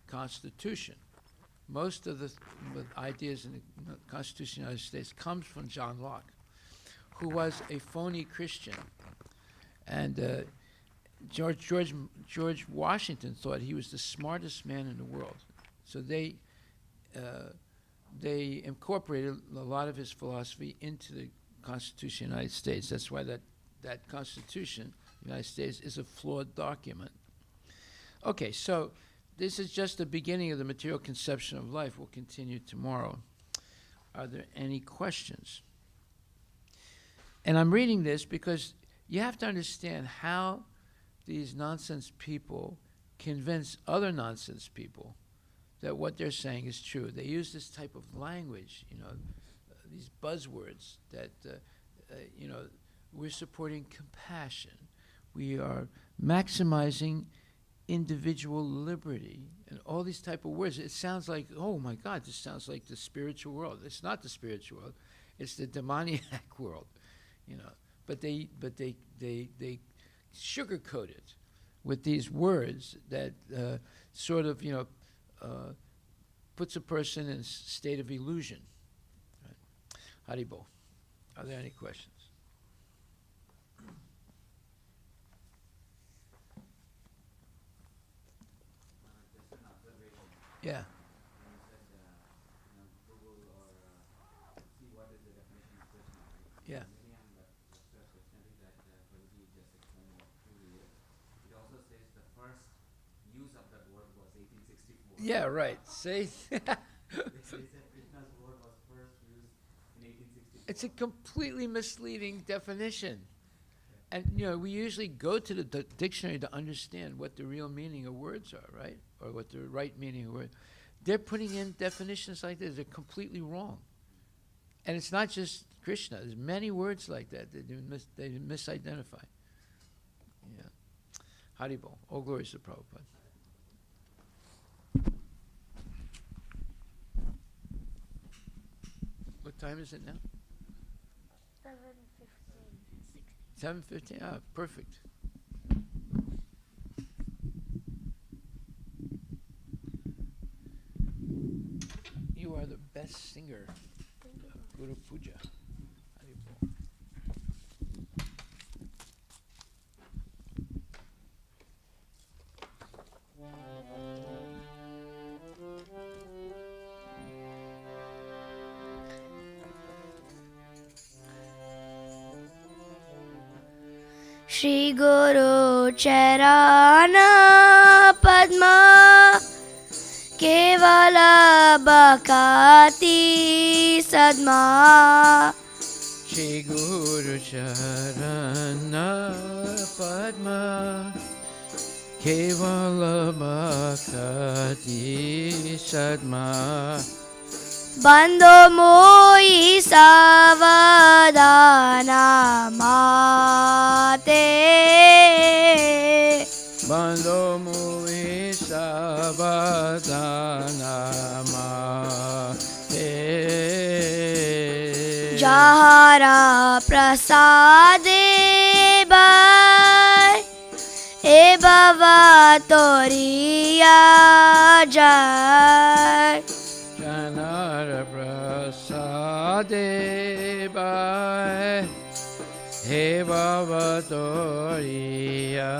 Constitution. Most of the ideas in the Constitution of the United States comes from John Locke, who was a phony Christian. And George Washington thought he was the smartest man in the world. So they incorporated a lot of his philosophy into the Constitution of the United States. That's why that Constitution of the United States is a flawed document. Okay, so this is just the beginning of the material conception of life. We'll continue tomorrow. Are there any questions? And I'm reading this because you have to understand how these nonsense people convince other nonsense people that what they're saying is true. They use this type of language, these buzzwords that, we're supporting compassion. We are maximizing individual liberty and all these type of words. It sounds like, oh my God, this sounds like the spiritual world. It's not the spiritual world. It's the demoniac world, But they sugarcoat it with these words that sort of puts a person in a state of illusion. Right? Haribo. Are there any questions? Just an observation. Yeah. When you said, Google or see what is the definition of Krishna. Yeah. Many on the dictionary that Prabhuji just explained what truly is. It also says the first use of that word was 1864. Yeah, right. See? They said Krishna's word was first used in 1864. It's a completely misleading definition. And, we usually go to the dictionary to understand what the real meaning of words are, right? Or what the right meaning of words. They're putting in definitions like this. They're completely wrong. And it's not just Krishna. There's many words like that that they misidentify. Yeah. Haribo. All glories to Prabhupada. What time is it now? 7:15. Ah, perfect. You are the best singer of Guru Puja. Haribo. Shri Guru Charana Padma Kevala Bhakati Sadma Shri Guru Charana Padma Kevala Bhakati Sadma Bando Moi Savadana Mate Bando Mui Sabadana Mate Jahara Prasade Bai E Bhava Toriya Jai Janara Prasade Bai He Bhava Toriya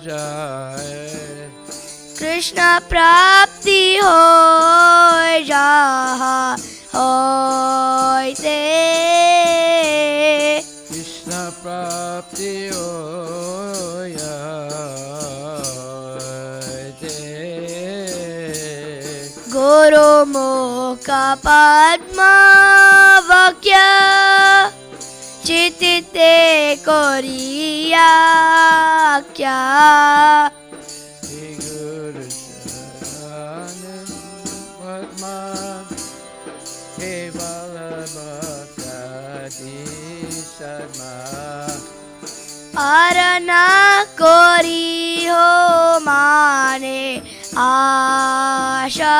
Jai Krishna Prapti Hoy Jaha Hoy Te Krishna Prapti Oya Guru Mukha Padma Vakya Chitite Koriya Kya Shri Guru Charana Padma Kevala Bhakti Sadma Arana Kori Ho Mane Asha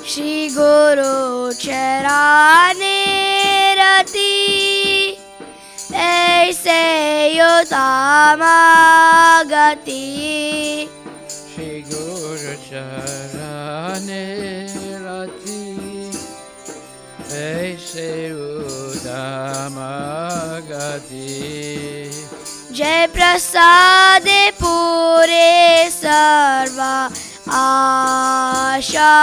Shri Guru Charane Rati Aise Yutamagati Shri Guru Charane Rati Aise Udamagati Jai Prasade Pure Sarva Asha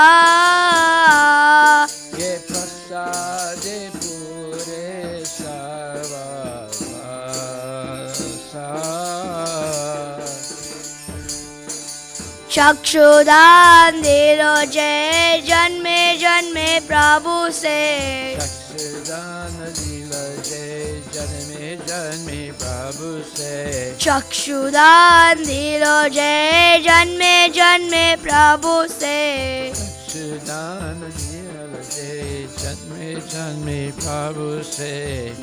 Ye Prasade Pure Sarvasa चक्षुदान दिलो जय जन्मे जन्मे प्रभु से चक्षुदान दिलो जय जन्मे जन्मे प्रभु से चक्षुदान दिलो जय जन्मे जन्मे प्रभु से चक्षुदान दिलो जय जन्मे जन्मे प्रभु से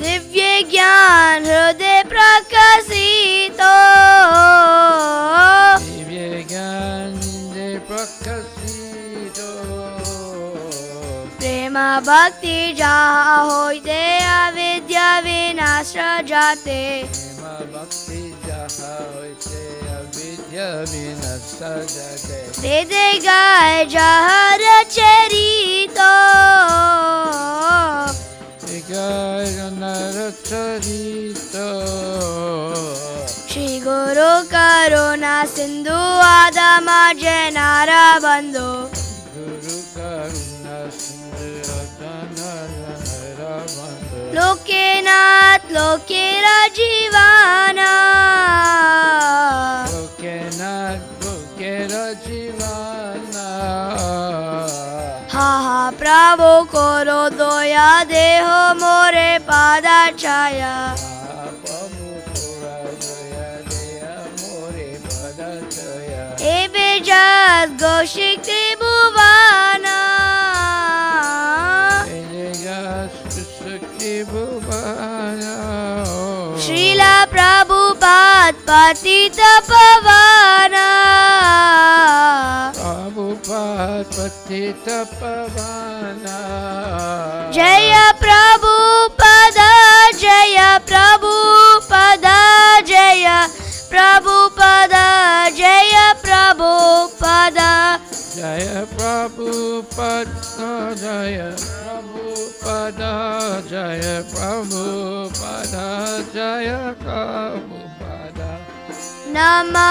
दिव्य ज्ञान हृदय प्रकाशित हो भक्ति जहाँ होय ते अविद्या विनाश जाते प्रेम भक्ति जहाँ होते अविद्या विनाश जाते वेदे गाय जहाँ रचरितो गाय नरचरितो श्री गुरु करुणा सिंधु आदम जनार बंधु गुरु करुणा सिंधु लोकेनाथ लोकेरा जीवाना लोकेनाथ लोकेरा जीवाना हा हा प्रभु करो दया देहो मोरे पादा छाया एबे जस गोशिक त्रिभुवाना श्रीला प्रभुपाद पतित पवाना प्रभुपाद पतित पवाना जय प्रभुपद जय प्रभुपद जय प्रभुपद जय प्रभुपद जय प्रभुपद जय प्रभुपद जय प्रभुपद जय प्रभुपद नमो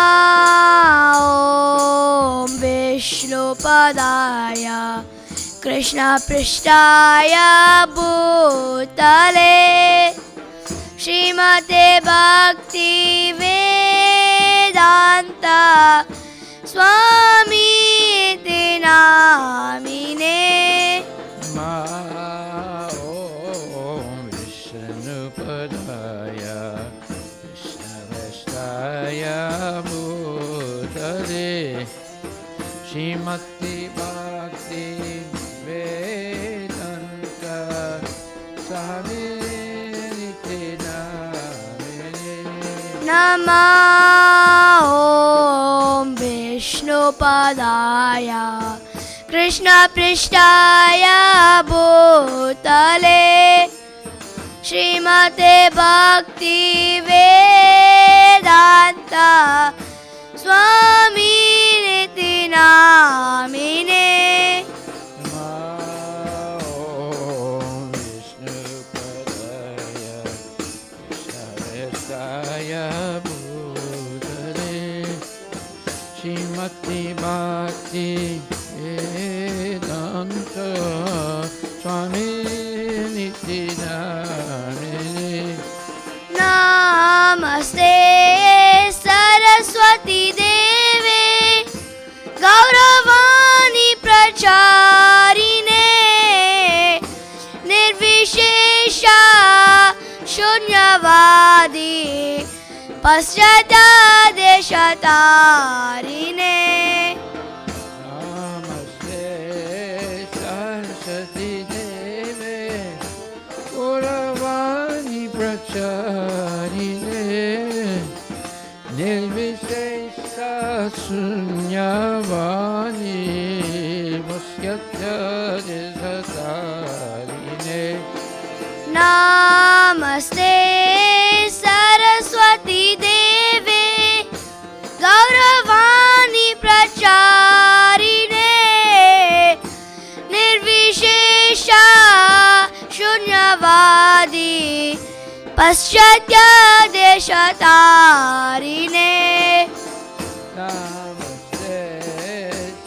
विष्णुपदाय कृष्णपृष्ठाय भूतले श्रीमते भक्ति वेदांत स्वामीति नामिने विष्णुपदाय कृष्णपृष्ठाय भूतले श्रीमते भक्ति वेदांत स्वामीति नमो विष्णुपदाय कृष्णपृष्ठाय भूतले श्रीमते भक्ति वेदांत स्वामीति नामिने श्रीमती भक्ति वेदांत स्वामीति नामिने नमस्ते सरस्वती देवे गौरवाणी प्रचारिणे निर्विशेष शून्यवादी पश्चादेशतारिणे नमस्ते सरस्वती देवे गौरवाणी प्रचारिणे निर्विशेष शून्यवाणी पश्चादेशतारिणे नमस्ते सरस्वती देवे गौरवाणी प्रचारिणे निर्विशेष शून्यवादी पश्चादेशतारिणे नमस्ते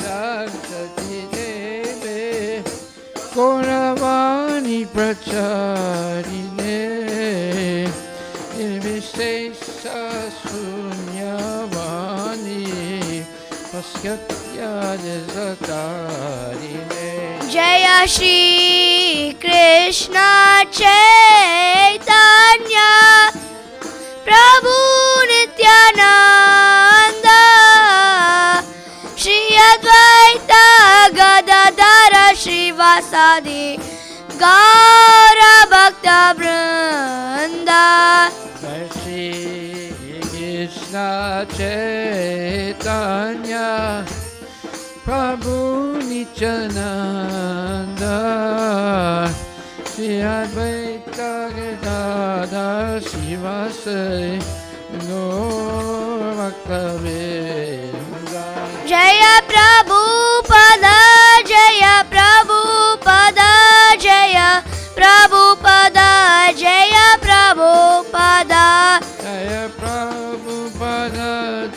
सरस्वती देवे गौरवाणी प्रचारिणे निर्विशेष शून्यवाणी पश्चादेशतारिणे जय श्री कृष्ण चैतन्य प्रभु नित्यानंद श्री अद्वैत गदाधर श्रीवासादि गौर भक्त वृंद जय श्री कृष्ण चैतन्य प्रभु Nityanand Nityananda Shri Advaita Gadadhar Shivasari Gaur Bhakta Vrinda. Jaya Prabhupada, Jaya Prabhupada, Jaya Prabhupada, Jaya Prabhupada. Jaya Prabhupada,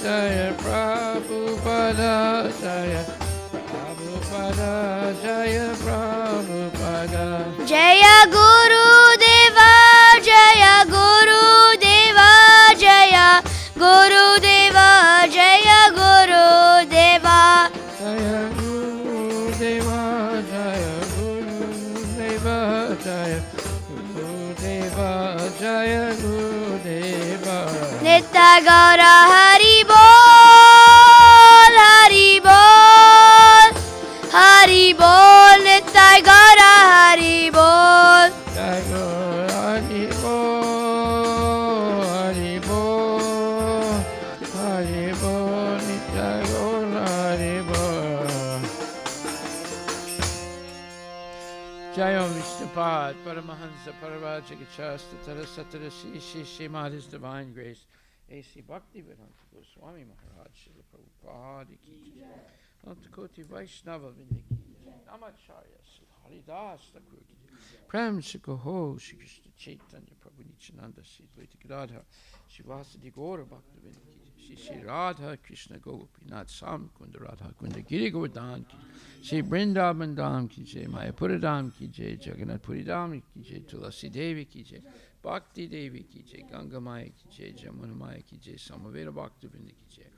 Jaya Prabhupada, Jaya Prabhupada, Jaya Prabhupada. Jaya Guru Deva, Jaya Guru Deva, Jaya Guru Deva, Jaya Guru Deva. Jaya Guru Deva, Jaya Guru Deva, Jaya Guru Deva, Jaya Guru Deva. Nitya Gaura Hari Bol, Hari Bol, Hari Bol, Nitya Gaura Hari Bol. Jaya Guru Hari Bol, Hari Bol, Hari Bol, Nitya Gaura Hari Bol. Jayam Vishnupad, Paramahansa Paravajagachasta Tarasatara Shri His Divine Grace, A.C. Bhaktivedanta Goswami Maharaj, Srila Prabhupada Ki Jai, Antakoti Vaishnava Vindiki, Namacharya Sri Haridas Thakur Ki Jai, Prem Shikoho Shri Krishna Chaitanya Prabhu Nityananda Sri Dvaita Gadadhar Shri Vasadi Gaura Bhakta Vindiki Shri Radha Krishna Gopinath Sam Kunda Radha Kunda Giri Govardhan Ki Shri Vrindavan Dham Ki Jai, Mayapura Dham Ki Jai, Jagannath Puri Dham Ki Jai, Tulasi Devi Ki Jai, Bhakti Devi Ki Jai, Ganga Maya Ki Jai, Jamuna Maya Ki Jai, Samaveda Bhakta Vrinda Ki Jai,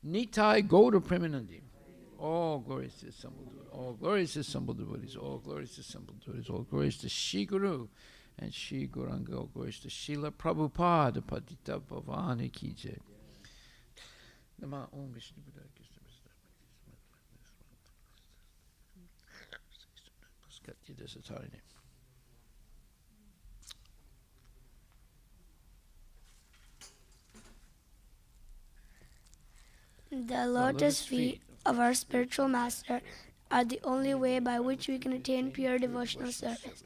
Nitai Gauda Premanandi. All glories to assembled devotees, all glories to assembled devotees, all glories to assembled devotees, all glories to Shri Guru and Shri Gauranga, all glories to Srila Prabhupada, Patita Bhavani Ki Jai. Nama Om Vishnu Padaya Krishna Prasad. Let's get you this authority. The lotus feet of our spiritual master are the only way by which we can attain pure devotional service.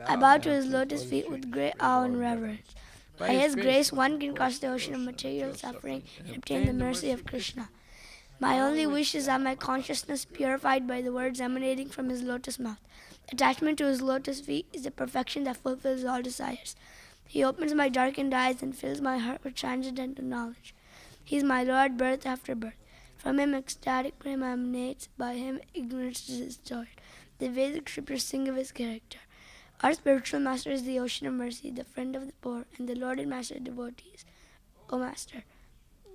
I bow to his lotus feet with great awe and reverence. By his grace, one can cross the ocean of material suffering and obtain the mercy of Krishna. My only wish is that my consciousness purified by the words emanating from his lotus mouth. Attachment to his lotus feet is the perfection that fulfills all desires. He opens my darkened eyes and fills my heart with transcendental knowledge. He is my Lord, birth after birth. From him ecstatic prema emanates, by him ignorance is destroyed. The Vedic scriptures sing of his character. Our spiritual master is the ocean of mercy, the friend of the poor, and the Lord and master of devotees. O Master,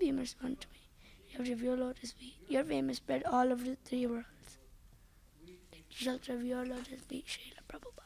be merciful to me. You have your lotus feet. Your fame is spread all over the three worlds. Shelter of your lotus feet, Srila Prabhupada.